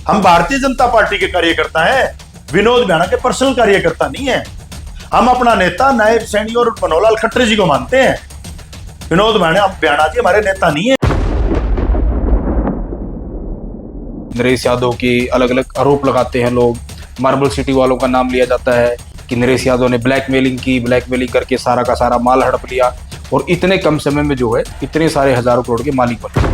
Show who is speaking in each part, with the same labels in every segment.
Speaker 1: हम भारतीय जनता पार्टी के कार्यकर्ता हैं, विनोद ब्याणा के पर्सनल कार्यकर्ता नहीं है। हम अपना नेता नायब सैनी और मनोहरलाल खट्टर जी को मानते हैं। विनोद ब्याणा जी हमारे नेता नहीं है।
Speaker 2: नरेश यादव की अलग अलग आरोप लगाते हैं लोग। मार्बल सिटी वालों का नाम लिया जाता है कि नरेश यादव ने ब्लैकमेलिंग करके सारा का सारा माल हड़प लिया और इतने कम समय में जो है इतने सारे हजारों करोड़ के मालिक बने।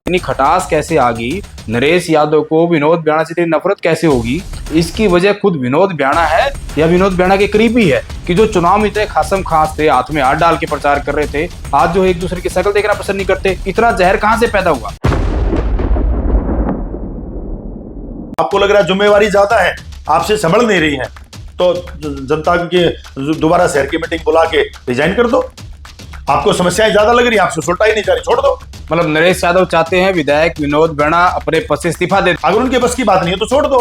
Speaker 2: इतनी खटास कैसे आ गई, नरेश यादव को विनोद ब्याणा से इतनी नफरत कैसे होगी? इसकी वजह खुद विनोद ब्याणा है या विनोद ब्याणा के करीबी है कि जो चुनाव में इतने खासम खास थे, हाथ में हाथ डाल के प्रचार कर रहे थे, आज जो एक दूसरे की शक्ल देखना पसंद नहीं करते। इतना जहर कहां से पैदा हुआ?
Speaker 1: आपको लग रहा है जिम्मेवारी ज्यादा है, आपसे संभल नहीं रही है, तो जनता के दोबारा शहर की मीटिंग बुला के रिजाइन कर दो। आपको समस्याएं ज्यादा लग रही है, आपसे सुलटा ही नहीं जा रही, छोड़ दो।
Speaker 2: मतलब नरेश यादव चाहते हैं विधायक विनोद ब्याणा अपने पद से इस्तीफा दे।
Speaker 1: अगर उनके बस की बात नहीं है तो छोड़ दो।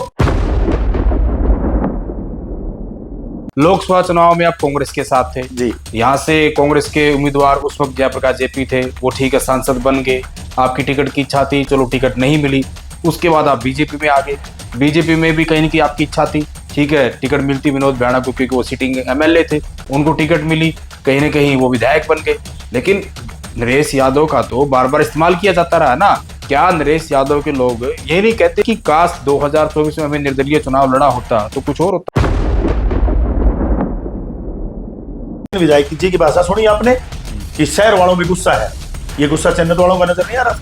Speaker 2: लोकसभा चुनाव में आप कांग्रेस के साथ थे
Speaker 1: जी।
Speaker 2: यहाँ से कांग्रेस के उम्मीदवार उस वक्त जयप्रकाश जेपी थे, वो ठीक है सांसद बन गए। आपकी टिकट की इच्छा थी, चलो टिकट नहीं मिली। उसके बाद आप बीजेपी में आ गए। बीजेपी में भी कहीं ना कहीं आपकी इच्छा थी, ठीक है टिकट मिलती विनोद ब्याणा को, क्योंकि वो सिटिंग एमएलए थे, उनको टिकट मिली, कहीं ना कहीं वो विधायक बन गए। लेकिन नरेश यादव का तो बार बार इस्तेमाल किया जाता रहा ना। क्या नरेश यादव के लोग ये नहीं कहते कि काश 2024 में हमें निर्दलीय चुनाव लड़ा होता तो कुछ और होता?
Speaker 1: विधायक जी की भाषा सुनी आपने कि शहर वालों में गुस्सा है, ये गुस्सा चन्नत वालों का नजर नहीं आ रहा?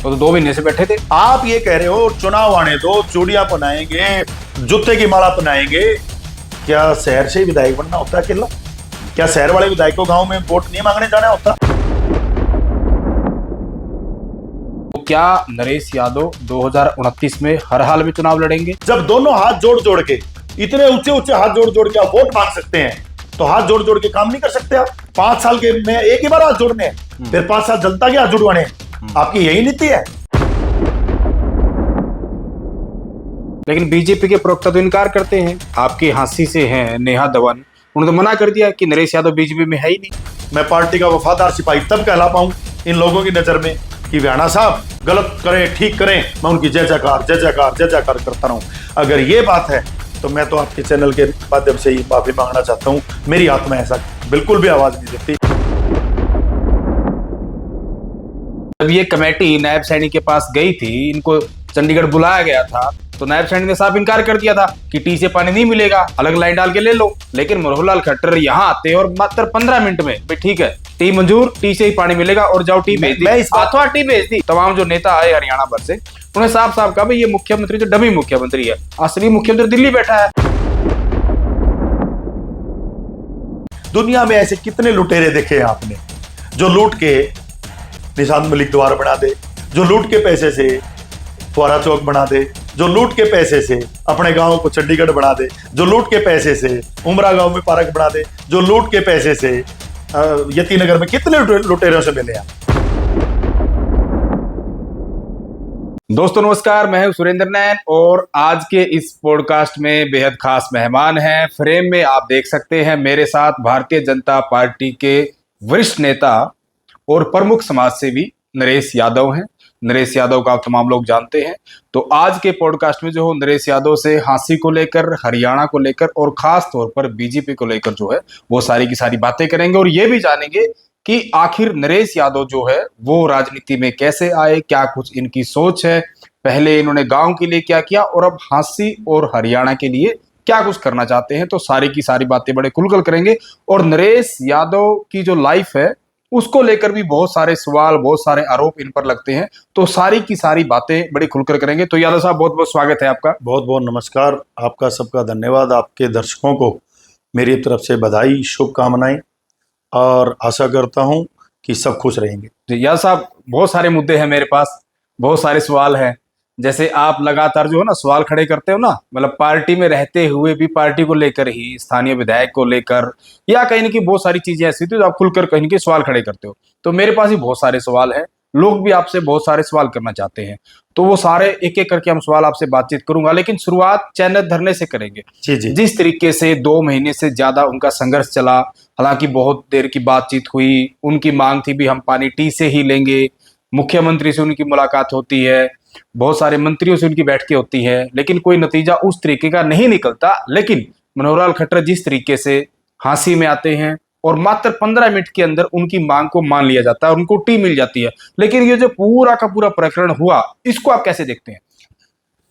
Speaker 2: तो 2 महीने से बैठे थे।
Speaker 1: आप ये कह रहे हो चुनाव आने दो, चूड़ियां पहनाएंगे, जूते की माला पहनाएंगे। क्या शहर से विधायक बनना होता है अकेला? क्या शहर वाले विधायक को गांव में वोट नहीं मांगने जाना होता?
Speaker 2: तो क्या नरेश यादव 2029 में हर हाल में चुनाव लड़ेंगे?
Speaker 1: जब दोनों हाथ जोड़ जोड़ के, इतने ऊंचे ऊंचे हाथ जोड़ जोड़ के आप वोट मांग सकते हैं, तो हाथ जोड़ जोड़ के काम नहीं कर सकते आप? 5 साल के में एक ही बार हाथ जोड़ने हैं, फिर 5 साल जनता के हाथ जुड़वाने हैं। आपकी यही नीति है।
Speaker 2: लेकिन बीजेपी के प्रवक्ता तो इनकार करते हैं। आपकी हंसी से हैं नेहा धवन, उन्होंने तो मना कर दिया कि नरेश यादव बीजेपी में है ही नहीं।
Speaker 1: मैं पार्टी का वफादार सिपाही तब कहला पाऊं इन लोगों की नजर में कि ब्याणा साहब गलत करें ठीक करें, मैं उनकी जय जयकार करता रहूं। अगर ये बात है तो मैं तो आपके चैनल के माध्यम से ही माफी मांगना चाहता हूं। मेरी आत्मा ऐसा बिल्कुल भी आवाज नहीं देती।
Speaker 2: जब ये कमेटी नायब सैनी के पास गई थी, इनको चंडीगढ़ बुलाया गया था, तो नायब सैनी ने साफ इनकार कर दिया था कि टी से पानी नहीं मिलेगा, अलग लाइन डाल के ले लो। लेकिन मनोहरलाल खट्टर यहाँ आते और मात्र 15 मिनट में ठीक है टी मंजूर, टी से ही पानी मिलेगा और जाओ टी भेज दी, अथवा टी भेज दी। तमाम जो नेता आए हरियाणा भर से, उन्हें साफ साफ कहा भाई ये मुख्यमंत्री तो डमी मुख्यमंत्री है, असली मुख्यमंत्री दिल्ली बैठा है।
Speaker 1: दुनिया में ऐसे कितने लुटेरे देखे हैं आपने, जो लूट के निशांत मलिक द्वार बना दे, जो लूट के पैसे से फुआरा चौक बना दे, जो लूट के पैसे से अपने गांव को चंडीगढ़ बना दे, जो लूट के पैसे से उमरा गांव में पार्क बना दे, जो लूट के पैसे से यतीनगर में कितने लुटेरों से मिले हैं।
Speaker 2: दोस्तों नमस्कार, मैं हूं सुरेंद्र नैन और आज के इस पॉडकास्ट में बेहद खास मेहमान हैं। फ्रेम में आप देख सकते हैं मेरे साथ भारतीय जनता पार्टी के वरिष्ठ नेता और प्रमुख समाजसेवी नरेश यादव हैं। नरेश यादव का आप तमाम लोग जानते हैं। तो आज के पॉडकास्ट में जो हो नरेश यादव से हांसी को लेकर, हरियाणा को लेकर और खास तौर पर बीजेपी को लेकर जो है वो सारी की सारी बातें करेंगे और ये भी जानेंगे कि आखिर नरेश यादव जो है वो राजनीति में कैसे आए, क्या कुछ इनकी सोच है, पहले इन्होंने गांव के लिए क्या किया और अब हांसी और हरियाणा के लिए क्या कुछ करना चाहते हैं। तो सारी की सारी बातें बड़े खुलकर करेंगे और नरेश यादव की जो लाइफ है उसको लेकर भी बहुत सारे सवाल, बहुत सारे आरोप इन पर लगते हैं। तो सारी की सारी बातें बड़ी खुलकर करेंगे। तो यादव साहब बहुत बहुत स्वागत है आपका।
Speaker 1: बहुत बहुत नमस्कार, आपका सबका धन्यवाद। आपके दर्शकों को मेरी तरफ से बधाई, शुभकामनाएं और आशा करता हूं कि सब खुश रहेंगे।
Speaker 2: यादव साहब बहुत सारे मुद्दे हैं मेरे पास, बहुत सारे सवाल हैं। जैसे आप लगातार जो है ना सवाल खड़े करते हो ना, मतलब पार्टी में रहते हुए भी पार्टी को लेकर ही, स्थानीय विधायक को लेकर या कहीं ना कहीं बहुत सारी चीजें ऐसी थी तो आप खुलकर कहीं के सवाल खड़े करते हो। तो मेरे पास भी बहुत सारे सवाल हैं, लोग भी आपसे बहुत सारे सवाल करना चाहते हैं। तो वो सारे एक एक करके हम सवाल आपसे बातचीत करूंगा, लेकिन शुरुआत चैनल धरने से करेंगे।
Speaker 1: जी जी।
Speaker 2: जिस तरीके से 2 महीने से ज्यादा उनका संघर्ष चला, हालांकि बहुत देर की बातचीत हुई, उनकी मांग थी भी हम पानी टी से ही लेंगे, मुख्यमंत्री से उनकी मुलाकात होती है, बहुत सारे मंत्रियों से उनकी बैठकें होती है, लेकिन कोई नतीजा उस तरीके का नहीं निकलता। लेकिन मनोहर लाल खट्टर जिस तरीके से हांसी में आते हैं और मात्र 15 मिनट के अंदर उनकी मांग को मान लिया जाता है, उनको टी मिल जाती है। लेकिन ये जो पूरा का पूरा प्रकरण हुआ, इसको आप कैसे देखते हैं?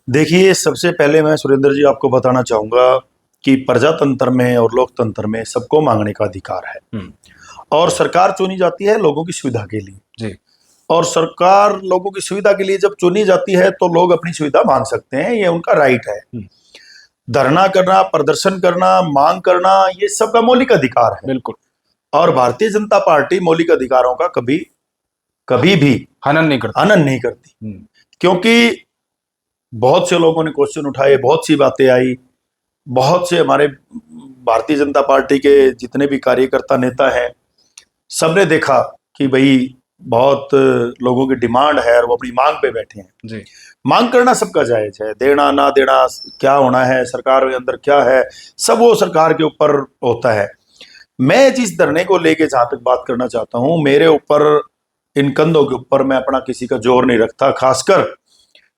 Speaker 1: देखिए, सबसे पहले मैं सुरेंद्र जी आपको बताना चाहूंगा कि प्रजातंत्र में और लोकतंत्र में सबको मांगने का अधिकार है और सरकार चुनी जाती है लोगों की सुविधा के लिए
Speaker 2: जी।
Speaker 1: और सरकार लोगों की सुविधा के लिए जब चुनी जाती है तो लोग अपनी सुविधा मांग सकते हैं, ये उनका राइट है। धरना करना, प्रदर्शन करना, मांग करना, ये सबका मौलिक अधिकार है।
Speaker 2: बिल्कुल।
Speaker 1: और भारतीय जनता पार्टी मौलिक अधिकारों का कभी कभी भी
Speaker 2: हनन नहीं करती।
Speaker 1: क्योंकि बहुत से लोगों ने क्वेश्चन उठाए, बहुत सी बातें आई, बहुत से हमारे भारतीय जनता पार्टी के जितने भी कार्यकर्ता नेता हैं, सबने देखा कि भाई बहुत लोगों की डिमांड है और वो अपनी मांग पे बैठे हैं
Speaker 2: जी।
Speaker 1: मांग करना सबका जायज है, देना ना देना, क्या होना है सरकार के अंदर क्या है, सब वो सरकार के ऊपर होता है। मैं जिस धरने को लेके जहां तक बात करना चाहता हूं, मेरे ऊपर, इन कंधों के ऊपर मैं अपना किसी का जोर नहीं रखता। खासकर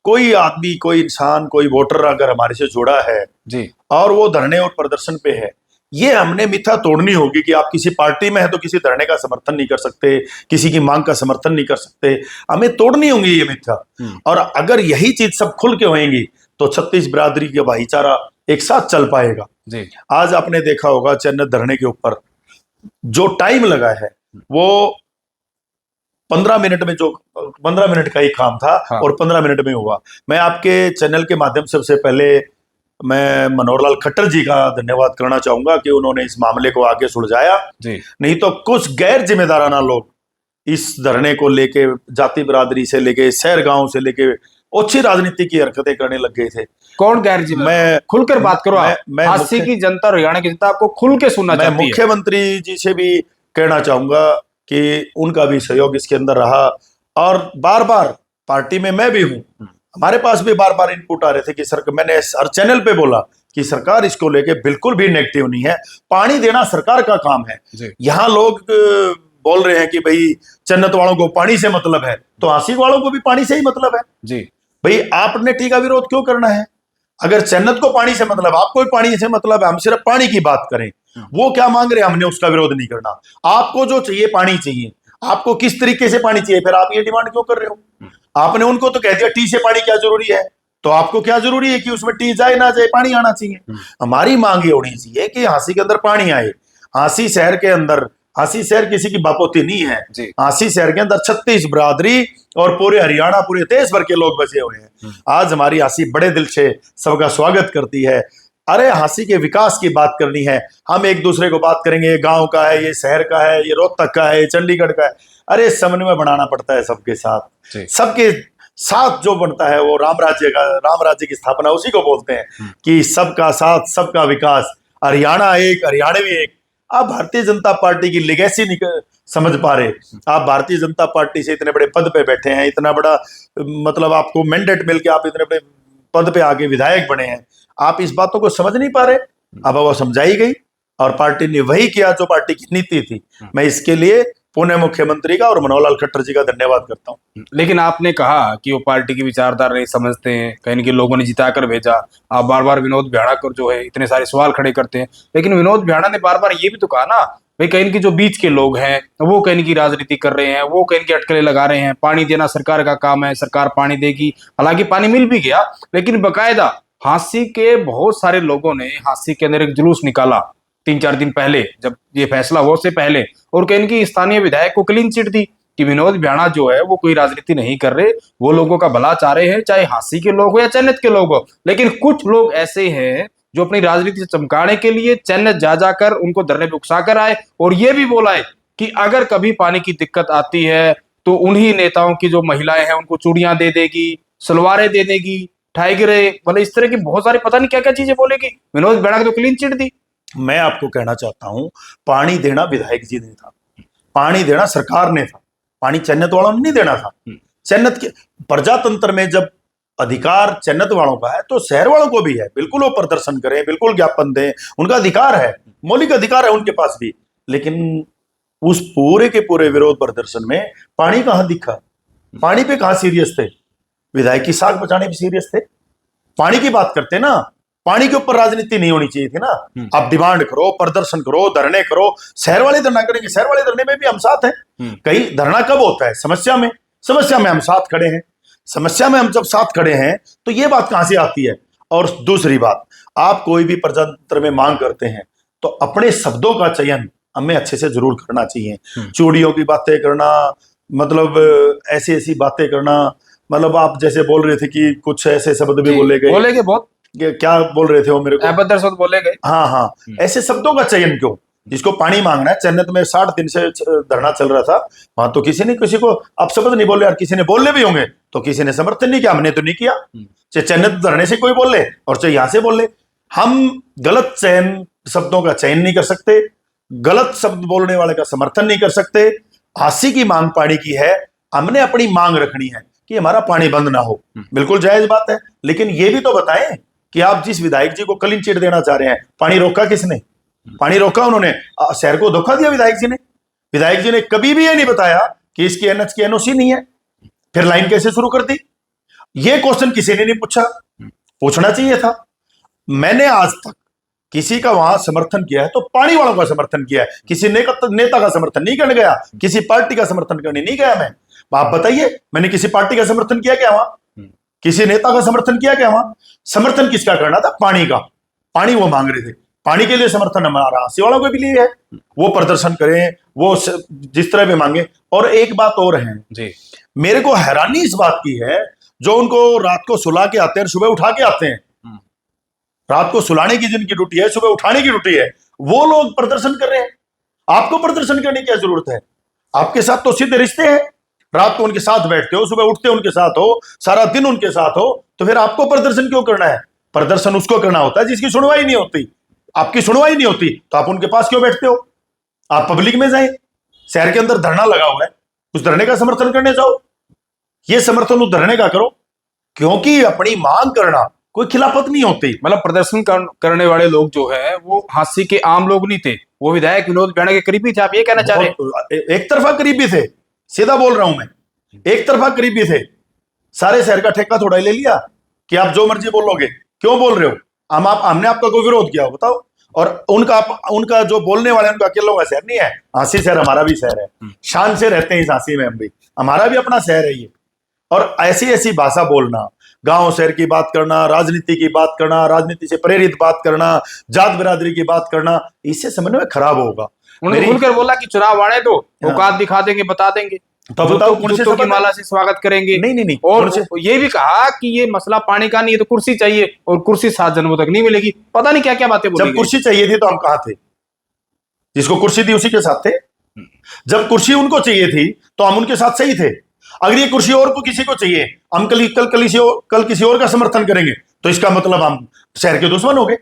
Speaker 1: कोई आदमी, कोई इंसान, कोई वोटर अगर हमारे से जुड़ा है
Speaker 2: जी।
Speaker 1: और वो धरने और प्रदर्शन पे है, ये हमने मिथ्या तोड़नी होगी कि आप किसी पार्टी में है तो किसी धरने का समर्थन नहीं कर सकते, किसी की मांग का समर्थन नहीं कर सकते। हमें तोड़नी होगी ये मिथ्या। और अगर यही चीज सब खुल के होएंगी तो छत्तीस बिरादरी का भाईचारा एक साथ चल पाएगा
Speaker 2: जी।
Speaker 1: आज आपने देखा होगा चन्नत धरने के ऊपर जो टाइम लगा है वो 15 मिनट में, जो 15 मिनट का ही काम था।
Speaker 2: हाँ।
Speaker 1: और 15 मिनट में हुआ। मैं आपके चैनल के माध्यम से सबसे पहले मैं मनोहर लाल खट्टर जी का धन्यवाद करना चाहूंगा कि उन्होंने इस मामले को आगे सुलझाया।
Speaker 2: जी।
Speaker 1: नहीं तो कुछ गैर जिम्मेदाराना लोग इस धरने को लेके जाति बिरादरी से लेके शहर गांव से लेके ओछी राजनीति की हरकतें करने लग गए थे।
Speaker 2: कौन गैर जिम्मेदार?
Speaker 1: मैं
Speaker 2: खुलकर बात करो आप।
Speaker 1: मैं
Speaker 2: हास्य की जनता, हरियाणा की जनता आपको खुल के सुनना
Speaker 1: मैं
Speaker 2: चाहती है।
Speaker 1: मुख्यमंत्री जी से भी कहना चाहूंगा कि उनका भी सहयोग इसके अंदर रहा और बार बार पार्टी में मैं भी हूं, हमारे पास भी बार बार इनपुट आ रहे थे कि सर, मैंने हर चैनल पे बोला कि सरकार इसको लेके बिल्कुल भी नेगेटिव नहीं है, पानी देना सरकार का काम है। यहाँ लोग बोल रहे हैं कि भाई चन्नत वालों को पानी से मतलब है, तो आसिक वालों को भी पानी से ही मतलब है
Speaker 2: जी।
Speaker 1: भाई। आपने टीका विरोध क्यों करना है? अगर चन्नत को पानी से मतलब, आपको भी पानी से मतलब है, हम सिर्फ पानी की बात करें, वो क्या मांग रहे हैं हमने उसका विरोध नहीं करना। आपको जो चाहिए पानी चाहिए, आपको किस तरीके से पानी चाहिए, फिर आप ये डिमांड क्यों कर रहे हो? आपने उनको तो कह दिया टी से पानी क्या जरूरी है, तो आपको क्या जरूरी है कि उसमें टी जाए ना जाए, पानी आना चाहिए। हमारी मांग ये होनी चाहिए कि हांसी के अंदर पानी आए। हांसी शहर के अंदर, हांसी शहर किसी की बापोती नहीं है, हांसी शहर के अंदर 36 बिरादरी और पूरे हरियाणा, पूरे देश भर के लोग बसे हुए हैं। आज हमारी हांसी बड़े दिल से सबका स्वागत करती है। अरे हांसी के विकास की बात करनी है, हम एक दूसरे को बात करेंगे, ये गांव का है, ये शहर का है, ये रोहतक का है, ये चंडीगढ़ का है। अरे समन्वय बनाना पड़ता है सबके साथ। सबके साथ जो बनता है वो राम राज्य की स्थापना उसी को बोलते हैं कि सबका साथ सबका विकास, हरियाणा एक, हरियाणवी एक। आप भारतीय जनता पार्टी की लेगेसी नहीं समझ पा रहे। आप भारतीय जनता पार्टी से इतने बड़े पद पे बैठे हैं, इतना बड़ा मतलब आपको मैंडेट मिलके आप इतने बड़े पद पे आके विधायक बने हैं, आप इस बातों को समझ नहीं पा रहे। अब वो समझाई गई और पार्टी ने वही किया जो पार्टी की नीति थी। मैं इसके लिए पुणे मुख्यमंत्री का और मनोहर लाल खट्टर जी का धन्यवाद करता हूं।
Speaker 2: लेकिन आपने कहा कि वो पार्टी की विचारधारा नहीं समझते हैं, कहीं कि लोगों ने जिताकर भेजा। आप बार बार विनोद बिहाड़ा को जो है इतने सारे सवाल खड़े करते हैं, लेकिन विनोद बिहाड़ा ने बार बार ये भी तो कहा ना भाई, कहीं की जो बीच के लोग हैं वो कहीं की राजनीति कर रहे हैं, वो कहीं की अटकलें लगा रहे हैं। पानी देना सरकार का काम है, सरकार पानी देगी। हालांकि पानी मिल भी गया, लेकिन बकायदा हांसी के बहुत सारे लोगों ने हांसी के अंदर एक जुलूस निकाला 3-4 दिन पहले, जब ये फैसला हो से पहले, और कहीं की स्थानीय विधायक को क्लीन चिट दी कि विनोद बिहाड़ा जो है वो कोई राजनीति नहीं कर रहे, वो लोगों का भला चाह रहे हैं, चाहे हांसी के लोग हो या चन्नत के लोग हो। लेकिन कुछ लोग ऐसे हैं जो अपनी राजनीति से चमकाने के लिए चन्नत जा जाकर उनको धरने पे उकसा कर आए और ये भी बोला है कि अगर कभी पानी की दिक्कत आती है तो उन्हीं नेताओं की जो महिलाएं हैं उनको चूड़ियां दे देगी, सलवारें दे देगी, टाइगरे, मतलब इस तरह की बहुत सारी पता नहीं क्या क्या चीजें बोलेगी। विनोद बिहाड़ा की तो क्लीन चिट दी।
Speaker 1: मैं आपको कहना चाहता हूं, पानी देना विधायक जी ने था, पानी देना सरकार ने था, पानी चन्नत वालों ने नहीं देना था। चन्नत के प्रजातंत्र में जब अधिकार चन्नत वालों का है तो शहर वालों को भी है, बिल्कुल वो प्रदर्शन करें, बिल्कुल ज्ञापन दें, उनका अधिकार है, मौलिक अधिकार है उनके पास भी। लेकिन उस पूरे के पूरे विरोध प्रदर्शन में पानी कहां दिखा? पानी पे कहां सीरियस थे? विधायक की साख बचाने पे सीरियस थे। पानी की बात करते ना, पानी के ऊपर राजनीति नहीं होनी चाहिए थी ना। आप डिमांड करो, प्रदर्शन करो, धरने करो। शहर वाले धरना करेंगे, शहर वाले धरने में भी हम साथ हैं। कहीं धरना कब होता है? समस्या में। समस्या में हम साथ खड़े हैं। समस्या में हम जब साथ खड़े हैं तो ये बात कहां से आती है? और दूसरी बात, आप कोई भी प्रजातंत्र में मांग करते हैं तो अपने शब्दों का चयन हमें अच्छे से जरूर करना चाहिए। चूड़ियों की बातें करना, मतलब ऐसी ऐसी बातें करना, मतलब आप जैसे बोल रहे थे कि कुछ ऐसे शब्द भी बोले गए
Speaker 2: बहुत।
Speaker 1: क्या बोल रहे थे वो मेरे को?
Speaker 2: अभद्र शब्द बोले गए।
Speaker 1: हाँ हाँ, ऐसे शब्दों का चयन क्यों? जिसको पानी मांगना है, चन्नत में 60 दिन से धरना चल रहा था, वहां तो किसी ने किसी को आप शब्द नहीं बोले, और किसी ने बोले भी होंगे तो किसी ने समर्थन नहीं किया। हमने तो नहीं किया। चाहे चन्नत धरने से कोई बोल ले और चाहे यहां से बोल ले, हम गलत चयन, शब्दों का चयन नहीं कर सकते, गलत शब्द बोलने वाले का समर्थन नहीं कर सकते। हासी की मांग पानी की है, हमने अपनी मांग रखनी है कि हमारा पानी बंद ना हो। बिल्कुल जायज बात है, लेकिन ये भी तो बताएं कि आप जिस विधायक जी को क्लीन चिट देना चाह रहे हैं, पानी रोका किसने? पानी रोका उन्होंने। शहर को धोखा दिया विधायक जी ने। विधायक जी ने कभी भी ये नहीं बताया कि इसकी एनएच की एनओसी नहीं है, फिर लाइन कैसे शुरू कर दी? ये क्वेश्चन किसी ने नहीं पूछा, पूछना चाहिए था। मैंने आज तक किसी का वहां समर्थन किया है तो पानी वालों का समर्थन किया है, किसी नेता का समर्थन नहीं करने गया, किसी पार्टी का समर्थन करने नहीं गया मैं। आप बताइए, मैंने किसी पार्टी का समर्थन किया क्या वहां? किसी नेता का समर्थन किया क्या वहां? समर्थन किसका करना था? पानी का। पानी वो मांग रहे थे, पानी के लिए समर्थन हमारा हासी वालों को भी लिए है। वो प्रदर्शन करें, वो जिस तरह भी मांगे। और एक बात और है
Speaker 2: जी,
Speaker 1: मेरे को हैरानी इस बात की है, जो उनको रात को सुला के आते हैं, सुबह उठा के आते हैं। रात को सुलाने की जिनकी ड्यूटी है, सुबह उठाने की ड्यूटी है, वो लोग प्रदर्शन कर रहे हैं। आपको प्रदर्शन करने की क्या जरूरत है? आपके साथ तो सीधे रिश्ते हैं, रात को उनके साथ बैठते हो, सुबह उठते उनके साथ हो, सारा दिन उनके साथ हो, तो फिर आपको प्रदर्शन क्यों करना है? प्रदर्शन उसको करना होता है जिसकी सुनवाई नहीं होती। आपकी सुनवाई नहीं होती तो आप उनके पास क्यों बैठते हो? आप पब्लिक में जाए, शहर के अंदर धरना लगा हुआ है, उस धरने का समर्थन करने जाओ। ये समर्थन उस धरने का करो, क्योंकि अपनी मांग करना कोई खिलाफत नहीं होती।
Speaker 2: मतलब प्रदर्शन करने वाले लोग जो है वो हांसी के आम लोग नहीं थे, वो विधायक विनोद बेड़ा के करीबी थे। आप ये कहना चाह रहे हैं?
Speaker 1: एक तरफा करीबी थे, सीधा बोल रहा हूं मैं, एक तरफा करीबी थे। सारे शहर का ठेका थोड़ा ही ले लिया कि आप जो मर्जी बोलोगे। क्यों बोल रहे हो? हमने आपका कोई विरोध किया हो बताओ? और उनका जो बोलने वाले, उनका अकेलों का शहर नहीं है। हांसी शहर हमारा भी शहर है, शान से रहते हैं इस हांसी में हम भी, हमारा भी अपना शहर है ये। और ऐसी ऐसी भाषा बोलना, गांव शहर की बात करना, राजनीति की बात करना, राजनीति से प्रेरित बात करना, जात बिरादरी की बात करना, इससे समन्वय खराब होगा।
Speaker 2: उन्होंने खुलकर बोला कि चुनाव आने दो, औकात दिखा देंगे, बता देंगे,
Speaker 1: तो बताओ कौन से
Speaker 2: की माला से स्वागत करेंगे।
Speaker 1: नहीं
Speaker 2: और ये भी कहा कि ये मसला पानी का नहीं है तो कुर्सी चाहिए, और कुर्सी 7 जन्मों तक नहीं मिलेगी। पता नहीं क्या क्या बातें बोली।
Speaker 1: जब कुर्सी चाहिए थी तो हम कहां थे? जिसको कुर्सी दी उसी के साथ थे। जब कुर्सी उनको चाहिए थी तो हम उनके साथ सही थे। अगर ये कुर्सी और को किसी को चाहिए, हम कल किसी और का समर्थन करेंगे, तो इसका मतलब हम शहर के दुश्मन हो गए।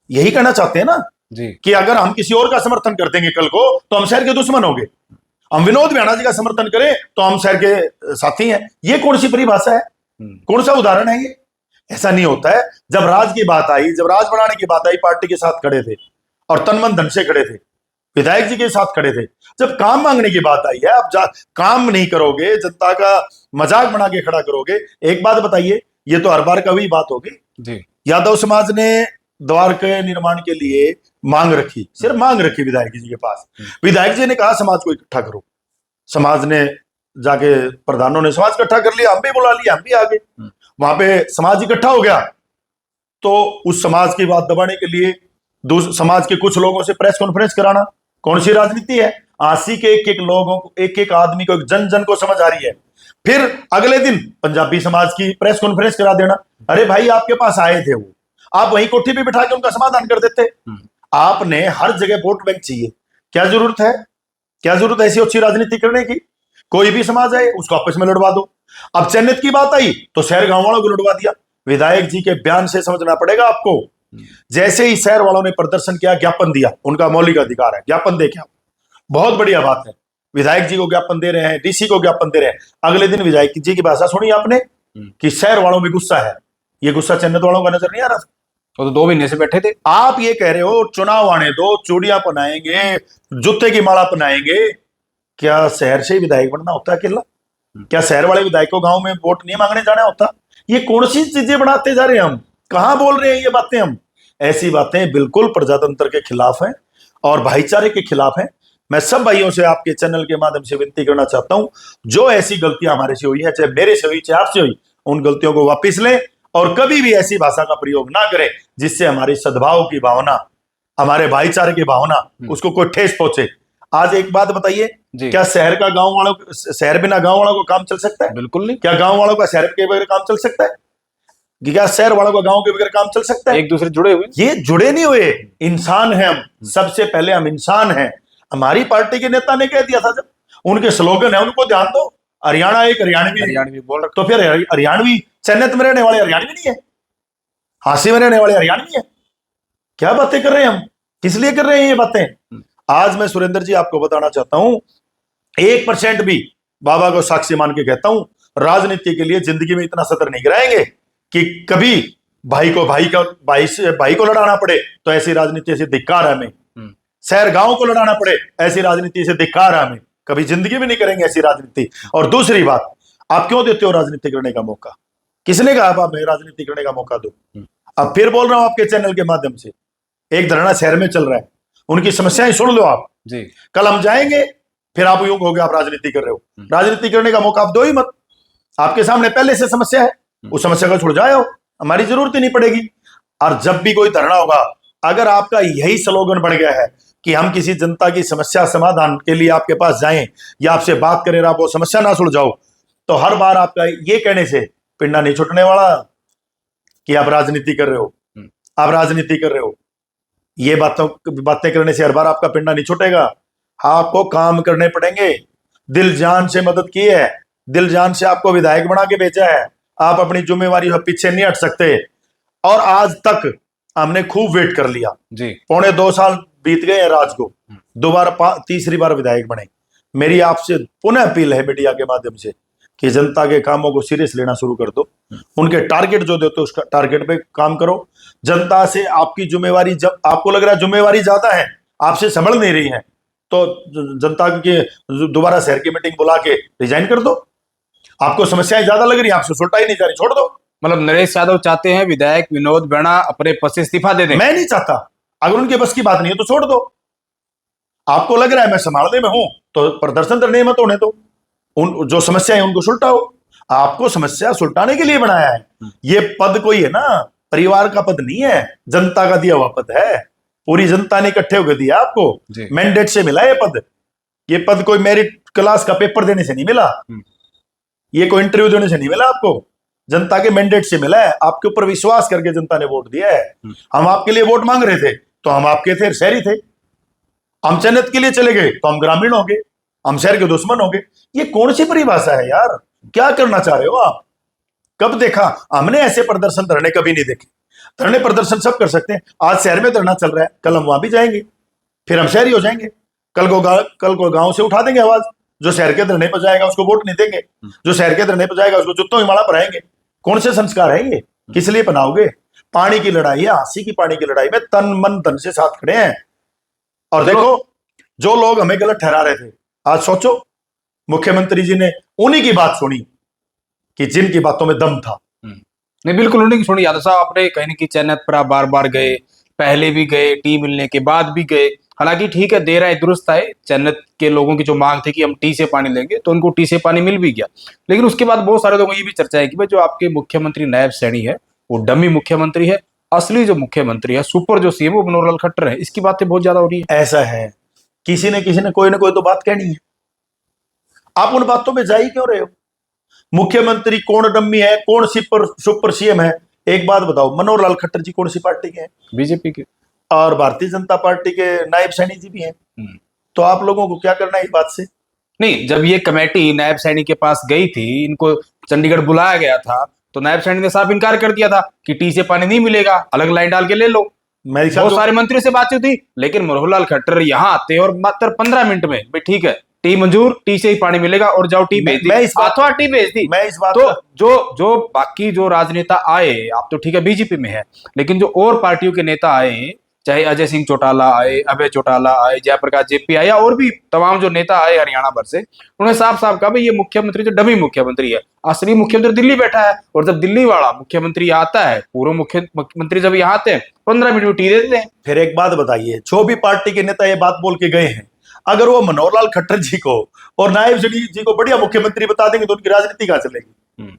Speaker 1: यही कहना चाहते हैं ना
Speaker 2: जी,
Speaker 1: कि अगर हम किसी और का समर्थन कर देंगे कल को तो हम शहर के दुश्मन हो गए। हम विनोद बेड़ा जी का समर्थन करें तो हम शहर के साथी हैं। ये कौन सी परिभाषा है? कौन सा उदाहरण है ये? ऐसा नहीं होता है। जब राज की बात आई, जब राज बनाने की बात आई, पार्टी के साथ खड़े थे और तन मन धन से खड़े थे, विधायक जी के साथ खड़े थे। जब काम मांगने की बात आई है, आप काम नहीं करोगे, जनता का मजाक बना के खड़ा करोगे। एक बात बताइए, ये तो हर बार का भी बात होगी
Speaker 2: जी।
Speaker 1: यादव समाज ने द्वार के निर्माण के लिए मांग रखी, सिर्फ मांग रखी विधायक जी के पास। विधायक जी ने कहा समाज को इकट्ठा करो। समाज ने जाके, प्रधानों ने समाज इकट्ठा कर लिया, हम भी बुला लिया, हम भी आ गए। वहां पे समाज इकट्ठा हो गया तो उस समाज की बात दबाने के लिए समाज के कुछ लोगों से प्रेस कॉन्फ्रेंस कराना, कौन सी राजनीति है? आसी के एक एक लोगों को, एक एक आदमी को, जन जन को समझ आ रही है। फिर अगले दिन पंजाबी समाज की प्रेस कॉन्फ्रेंस करा देना। अरे भाई, आपके पास आए थे वो, आप वहीं कोठी पे बिठा के उनका समाधान कर देते। आपने हर जगह वोट बैंक चाहिए, क्या जरूरत है? क्या जरूरत है ऐसी अच्छी राजनीति करने की? कोई भी समाज आए उसको आपस में लड़वा दो। अब चयनित की बात आई तो शहर गांव वालों को लड़वा दिया। विधायक जी के बयान से समझना पड़ेगा आपको। जैसे ही शहर वालों ने प्रदर्शन किया, ज्ञापन दिया, उनका मौलिक अधिकार है, ज्ञापन दे, क्या बहुत बढ़िया बात है। विधायक जी को ज्ञापन दे रहे हैं, डीसी को ज्ञापन दे रहे हैं। अगले दिन विधायक जी की भाषा सुनी आपने कि शहर वालों में गुस्सा है। ये गुस्सा चन्नत वालों का नजर नहीं आ रहा?
Speaker 2: तो 2 महीने से बैठे थे।
Speaker 1: आप ये कह रहे हो चुनाव आने दो, चूड़ियां पहनाएंगे, जूते की माला पहनाएंगे। क्या शहर से विधायक बनना होता है अकेला? क्या शहर वाले विधायक को गांव में वोट नहीं मांगने जाना होता? ये कौन सी चीजें बनाते जा रहे हैं हम? कहां बोल रहे हैं ये बातें हम? ऐसी बातें बिल्कुल प्रजातंत्र के खिलाफ हैं और भाईचारे के खिलाफ हैं। मैं सब भाइयों से आपके चैनल के माध्यम से विनती करना चाहता हूं, जो ऐसी गलतियां हमारे से हुई है, चाहे मेरे से हुई चाहे आपसे हुई, उन गलतियों को वापिस लें और कभी भी ऐसी भाषा का प्रयोग ना करें जिससे हमारी सद्भाव की भावना, हमारे भाईचारे की भावना, उसको कोई ठेस पहुंचे। आज एक बात बताइए, क्या शहर का गांव वालों, शहर बिना गांव वालों को काम चल सकता है?
Speaker 2: बिल्कुल नहीं।
Speaker 1: क्या गांव वालों का शहर के बगैर काम चल सकता है? क्या शहर वालों का गांव के बगैर काम चल सकता है?
Speaker 2: एक दूसरे जुड़े हुए,
Speaker 1: ये जुड़े नहीं हुए। इंसान है हम, सबसे पहले हम इंसान हैं। हमारी पार्टी के नेता ने कह दिया था, जब उनके स्लोगन है उनको ध्यान दो, हरियाणा एक हरियाणवी
Speaker 2: बोल रहे,
Speaker 1: तो फिर हरियाणवी चन्नत में रहने वाले हरियाणवी नहीं है? हांसी में रहने वाले हरियाणवी है? क्या बातें कर रहे हैं हम? किस लिए कर रहे हैं ये बातें? आज मैं सुरेंद्र जी आपको बताना चाहता हूं, 1% भी, बाबा को साक्षी मान के कहता हूं, राजनीति के लिए जिंदगी में इतना सतर नहीं गिराएंगे कि कभी भाई को लड़ाना पड़े। तो ऐसी राजनीति से धिक्कार है हमें। शहर गांव को लड़ाना पड़े, ऐसी राजनीति से धिक्कार है हमें। कभी जिंदगी में नहीं करेंगे ऐसी राजनीति। और दूसरी बात, आप क्यों देते हो राजनीति करने का मौका? किसने कहा आप हमें राजनीति करने का मौका दो? अब फिर बोल रहा हूं आपके चैनल के माध्यम से, एक धरना शहर में चल रहा है, उनकी समस्याएं सुन लो आप
Speaker 2: जी।
Speaker 1: कल हम जाएंगे, फिर आप यूं कहोगे आप राजनीति कर रहे हो। राजनीति करने का मौका आप दो ही मत। आपके सामने पहले से समस्या है, उस समस्या को छुड़ाओ, हमारी जरूरत ही नहीं पड़ेगी। और जब भी कोई धरना होगा, अगर आपका यही स्लोगन बन गया है कि हम किसी जनता की समस्या समाधान के लिए आपके पास जाएं या आपसे बात करें, आप वो समस्या ना सुलझाओ, तो हर बार आपका ये कहने से पिंडा नहीं छूटने वाला कि आप राजनीति कर रहे हो, आप राजनीति कर रहे हो। ये बातें करने से हर बार आपका पिंडा नहीं छूटेगा। आपको काम करने पड़ेंगे। दिल जान से मदद की है, दिल जान से आपको विधायक बना के भेजा है, आप अपनी जिम्मेवारी से पीछे नहीं हट सकते। और आज तक हमने खूब वेट कर लिया
Speaker 2: जी,
Speaker 1: 2.25 साल बीत गए हैं राज को, दोबारा तीसरी बार विधायक बने। मेरी आपसे पुनः अपील है मीडिया के माध्यम से कि जनता के कामों को सीरियस लेना शुरू कर दो। उनके टारगेट जो देते हो उसका टारगेट पे काम करो। जनता से आपकी जिम्मेवारी, जब आपको लग रहा है जिम्मेवारी ज्यादा है, आपसे संभल नहीं रही है, तो जनता के दोबारा शहर की मीटिंग बुला के रिजाइन कर दो। आपको समस्याएं ज्यादा लग रही है, आपसे सुलटा ही नहीं जा रही, छोड़ दो।
Speaker 2: मतलब नरेश यादव चाहते हैं विधायक विनोद बेड़ा अपने पद से इस्तीफा दे दें।
Speaker 1: मैं नहीं चाहता। अगर उनके बस की बात नहीं है तो छोड़ दो। आपको लग रहा है मैं संभालने में हूं तो प्रदर्शन करने मत होने दो। उन जो समस्या है उनको सुलटाओ। आपको समस्या सुलटाने के लिए बनाया है। ये पद कोई है ना, परिवार का पद नहीं है, जनता का दिया हुआ पद है। पूरी जनता ने इकट्ठे होकर दिया आपको, मैंडेट से मिला ये पद। ये पद कोई मेरिट क्लास का पेपर देने से नहीं मिला, ये कोई इंटरव्यू देने से नहीं मिला आपको, जनता के मैंडेट से मिला है। आपके ऊपर विश्वास करके जनता ने वोट दिया है। हम आपके लिए वोट मांग रहे थे तो हम आपके थे, शहरी थे। हम जन्नत के लिए चले गए तो हम ग्रामीण हो गए, हम शहर के दुश्मन हो गए। ये कौन सी परिभाषा है यार? क्या करना चाह रहे हो आप? कब देखा हमने ऐसे प्रदर्शन धरने? कभी नहीं देखे। धरने प्रदर्शन सब कर सकते हैं। आज शहर में धरना चल रहा है, कल हम वहां भी जाएंगे, फिर हम शहरी हो जाएंगे। कल को गांव से उठा देंगे आवाज। जो शहर के धरने पर जाएगा उसको वोट नहीं देंगे, जो शहर के धरने पर जाएगा उसको जुत्तों की माला पहनाएंगे। कौन से संस्कार है ये? किस लिए पहनाओगे? पानी की लड़ाई है, हांसी की पानी की लड़ाई में तन मन धन से साथ खड़े हैं। और देखो, जो लोग हमें गलत ठहरा रहे थे, आज सोचो मुख्यमंत्री जी ने उन्हीं की बात सुनी कि जिनकी बातों में दम था।
Speaker 2: नहीं, बिल्कुल उन्हीं की सुनी। यादव साहब, आपने कहीं ना कहीं चैनल पर आप बार बार गए, पहले भी गए, टी मिलने के बाद भी गए। हालांकि ठीक है, दे रहा है, दुरुस्त है। जन्नत के लोगों की जो मांग थी कि हम टी से पानी लेंगे, तो उनको टी से पानी मिल भी गया। लेकिन उसके बाद बहुत सारे लोगों को ये भी चर्चा है कि भाई जो आपके मुख्यमंत्री नायब सैनी है वो डमी मुख्यमंत्री है, असली जो मुख्यमंत्री है, सुपर जो सीएम, वो मनोहर लाल खट्टर है। इसकी बातें बहुत ज्यादा हो रही है।
Speaker 1: ऐसा है, किसी ने कोई ना कोई तो बात कहनी है। आप उन बातों में जा ही क्यों रहे हो? मुख्यमंत्री कौन डम्मी है, कौन सुपर सीएम है? एक बात बताओ, मनोहर लाल खट्टर जी कौन सी पार्टी के हैं?
Speaker 2: बीजेपी के।
Speaker 1: और भारतीय जनता पार्टी के नायब सैनी जी भी हैं। तो आप लोगों को क्या करना है इस बात से?
Speaker 2: नहीं, जब ये कमेटी नायब सैनी के पास गई थी, इनको चंडीगढ़ बुलाया गया था, तो नायब सैनी ने साफ इनकार कर दिया था कि टी से पानी नहीं मिलेगा, अलग लाइन डाल के ले लो। बहुत सारे मंत्रियों से बातचीत हुई, लेकिन मनोहर लाल खट्टर यहाँ आते और मात्र 15 मिनट में भाई ठीक है, टी मंजूर, टी से ही पानी मिलेगा, और जाओ टी भेज दी, अथवा टी भेज दी।
Speaker 1: मैं इस बात
Speaker 2: तो जो बाकी जो राजनेता आए, आप तो ठीक है बीजेपी में है, लेकिन जो और पार्टियों के नेता आए, चाहे अजय सिंह चौटाला आए, अभय चौटाला आए, जयप्रकाश जेपी आया और भी तमाम जो नेता आए हरियाणा भर से, उन्होंने साफ साफ कहा भाई ये मुख्यमंत्री जो डमी मुख्यमंत्री है, असली मुख्यमंत्री दिल्ली बैठा है। और जब दिल्ली वाला मुख्यमंत्री आता है, पूर्व मुख्यमंत्री जब यहाँ आते हैं 15 मिनट ड्यूटी दे देते हैं।
Speaker 1: फिर एक बात बताइए, जो भी पार्टी के नेता ये बात बोल के गए हैं, अगर वो मनोहर लाल खट्टर जी को और नायब जी को बढ़िया मुख्यमंत्री बता देंगे तो उनकी राजनीति कहां चलेगी?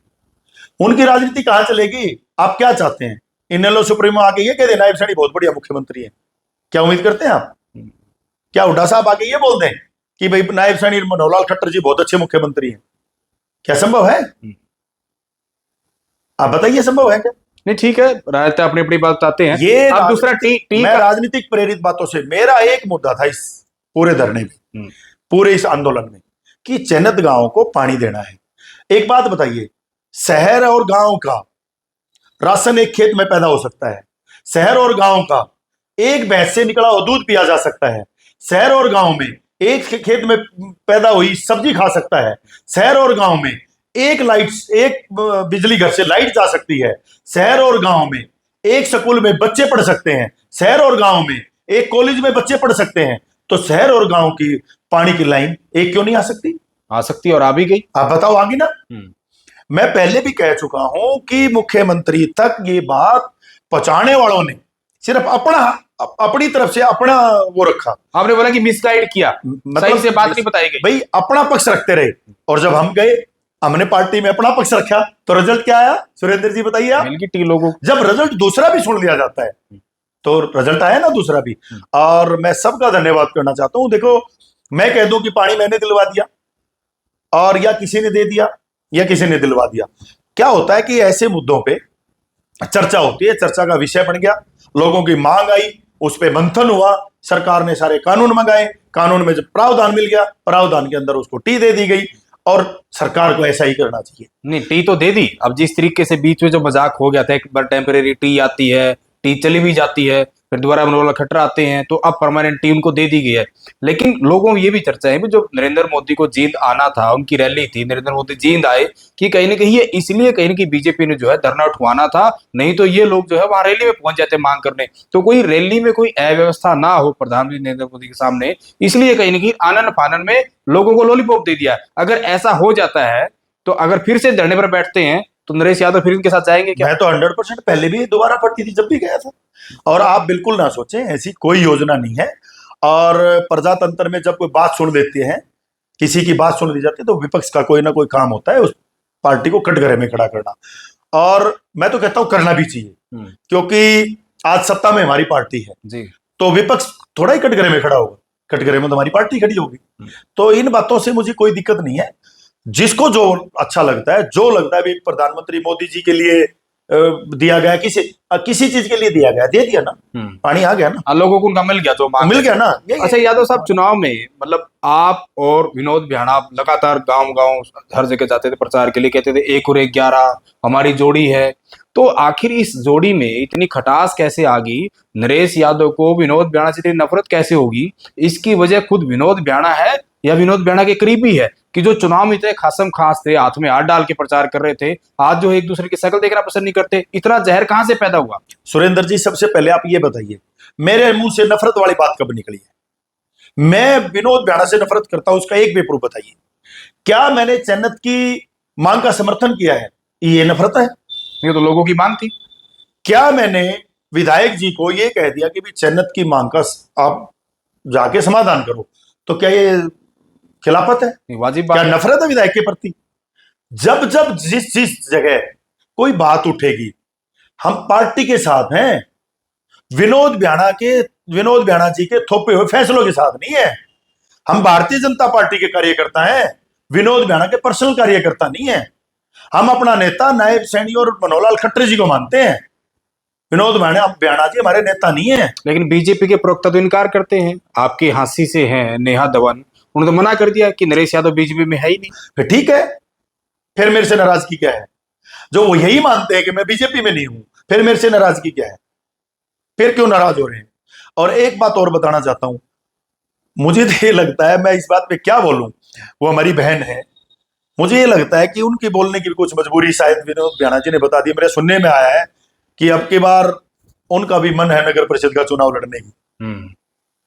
Speaker 1: उनकी राजनीति कहां चलेगी? आप क्या चाहते हैं? इनेलो सुप्रीमो आके ये कह दे नायब सैनी बहुत बढ़िया मुख्यमंत्री है, क्या उम्मीद करते हैं आप? क्या हुड्डा साहब आके ये बोल दें कि भाई नायब सैनी मनोहर लाल खट्टर जी बहुत अच्छे मुख्यमंत्री हैं? क्या संभव है? आप बताइए, संभव है क्या?
Speaker 2: नहीं ठीक है, राजनीति अपनी अपनी बात बताते हैं।
Speaker 1: ये
Speaker 2: अब दूसरा
Speaker 1: मैं राजनीतिक प्रेरित बातों से, मेरा एक मुद्दा था इस पूरे धरने में, पूरे इस आंदोलन में, कि चैनत गांव को पानी देना है। एक बात बताइए, शहर और गांव का राशन एक खेत में पैदा हो सकता है, शहर और गांव का एक भैंस से निकला हुआ दूध पिया जा सकता है, शहर और गांव में एक खेत में पैदा हुई सब्जी खा सकता है, शहर और गांव में एक बिजली घर से लाइट जा सकती है, शहर और गांव में एक स्कूल में बच्चे पढ़ सकते हैं, शहर और गांव में एक कॉलेज में बच्चे पढ़ सकते हैं। तो शहर और गांव की पानी की लाइन एक क्यों नहीं आ सकती?
Speaker 2: आ सकती और आ भी गई।
Speaker 1: आप बताओ, आगे ना। मैं पहले भी कह चुका हूं कि मुख्यमंत्री तक ये बात पहुंचाने वालों ने सिर्फ अपनी तरफ से अपना वो रखा।
Speaker 2: आपने बोला कि मिसगाइड किया, सही से बात नहीं बताई गई।
Speaker 1: भाई अपना पक्ष रखते रहे, और जब हम गए, हमने पार्टी में अपना पक्ष रखा, तो रिजल्ट क्या आया? सुरेंद्र जी बताइए आप।
Speaker 2: लोगों
Speaker 1: जब रिजल्ट दूसरा भी सुन लिया जाता है तो रिजल्ट आया ना दूसरा भी। और मैं सबका धन्यवाद करना चाहता हूं। देखो, मैं कह दूं कि पानी मैंने दिलवा दिया और या किसी ने दे दिया या किसी ने दिलवा दिया, क्या होता है कि ऐसे मुद्दों पे चर्चा होती है, चर्चा का विषय बन गया, लोगों की मांग आई, उस पे मंथन हुआ, सरकार ने सारे कानून मंगाए, कानून में जब प्रावधान मिल गया, प्रावधान के अंदर उसको टी दे दी गई, और सरकार को ऐसा ही करना चाहिए।
Speaker 2: नहीं, टी तो दे दी। अब जिस तरीके से बीच में जो मजाक हो गया था, एक बार टेम्परेरी टी आती है, टी चली भी जाती है, फिर दोबारा मनोहर खट्टर आते हैं, तो अब परमानेंट टी उनको दे दी गई है। लेकिन लोगों में ये भी चर्चा है जो नरेंद्र मोदी को जींद आना था, उनकी रैली थी, नरेंद्र मोदी जींद आए, कि कहीं ना कहीं ये इसलिए कहीं ना कहीं बीजेपी ने जो है धरना उठवाना था, नहीं तो ये लोग जो है वहां रैली में पहुंच जाते मांग करने। तो कोई रैली में कोई अव्यवस्था ना हो प्रधानमंत्री नरेंद्र मोदी के सामने, इसलिए कहीं ना कहीं आनन फानन में लोगों को लॉलीपॉप दे दिया। अगर ऐसा हो जाता है तो अगर फिर से धरने पर बैठते हैं तो नरेश यादव फिर इनके साथ जाएंगे क्या?
Speaker 1: मैं तो 100% पहले भी दोबारा पड़ती थी जब भी गया था। और आप बिल्कुल ना सोचें, ऐसी कोई योजना नहीं है। और प्रजातंत्र में जब कोई बात सुन लेते हैं, किसी की बात सुन ली जाती है, तो विपक्ष का कोई ना कोई काम होता है उस पार्टी को कटघरे में खड़ा करना। और मैं तो कहता हूं करना भी चाहिए, क्योंकि आज सत्ता में हमारी पार्टी है
Speaker 2: जी, तो
Speaker 1: विपक्ष थोड़ा ही कटघरे में खड़ा होगा, कटघरे में तो हमारी पार्टी खड़ी होगी। तो इन बातों से मुझे कोई दिक्कत नहीं है। जिसको जो अच्छा लगता है, जो लगता है भी प्रधानमंत्री मोदी जी के लिए दिया गया, किसी चीज के लिए दिया गया, दे दिया ना, पानी आ गया ना,
Speaker 2: लोगों को उनका मिल गया, जो मांग
Speaker 1: मिल गया ना।
Speaker 2: अच्छा यादव साहब, चुनाव में मतलब आप और विनोद बिहाना लगातार गांव-गांव हर जगह जाते थे प्रचार के लिए, कहते थे 1 और 11 हमारी जोड़ी है। तो आखिर इस जोड़ी में इतनी खटास कैसे आ गई? नरेश यादव को विनोद बिहाना से इतनी नफरत कैसे होगी? इसकी वजह खुद विनोद बिहाना है या विनोद बिहाना के करीबी है, कि जो चुनाव में इतने खासम खास थे, हाथ में हाथ डाल के प्रचार कर रहे थे, आज जो एक दूसरे की शक्ल देखना पसंद नहीं करते? इतना जहर कहां से पैदा हुआ?
Speaker 1: सुरेंद्र जी, सबसे पहले आप ये बताइए, मेरे मुंह से नफरत वाली बात कब निकली है? मैं विनोद बिहाना से नफरत करता हूं, उसका एक भी प्रूफ बताइए। क्या मैंने चन्नत की मांग का समर्थन किया है? ये नफरत है?
Speaker 2: ये तो लोगों की मांग थी।
Speaker 1: क्या मैंने विधायक जी को ये कह दिया कि भी चन्नत की मांग का आप जाके समाधान करो? तो क्या ये खिलाफत है?
Speaker 2: वाजिब
Speaker 1: क्या नफरत है विधायक के प्रति? जब जब जिस जगह कोई बात उठेगी, हम पार्टी के साथ हैं, विनोद बिहाना जी के थोपे हुए फैसलों के साथ नहीं है। हम भारतीय जनता पार्टी के कार्यकर्ता हैं, विनोद बिहाना के पर्सनल कार्यकर्ता नहीं है। हम अपना नेता नायब सैनी और मनोहर लाल खट्टर जी को मानते हैं, विनोद बिहाना जी हमारे नेता नहीं है।
Speaker 2: लेकिन बीजेपी के प्रवक्ता तो इनकार करते हैं, आपके हांसी से हैं नेहा धवन, उन्होंने तो मना कर दिया कि नरेश यादव बीजेपी में है ही नहीं।
Speaker 1: फिर ठीक है, फिर मेरे से नाराजगी क्या है? जो वो यही मानते हैं कि मैं बीजेपी में नहीं हूं, फिर मेरे से नाराजगी क्या है? फिर क्यों नाराज हो रहे हैं? और एक बात और बताना चाहता हूं, मुझे तो ये लगता है, मैं इस बात पे क्या बोलूं, वो हमारी बहन है, मुझे ये लगता है कि उनकी बोलने की भी कुछ मजबूरी शायद विनोद बिहाना जी ने बता दी। मेरे सुनने में आया है कि अब की बार उनका भी मन है नगर परिषद का चुनाव लड़ने की,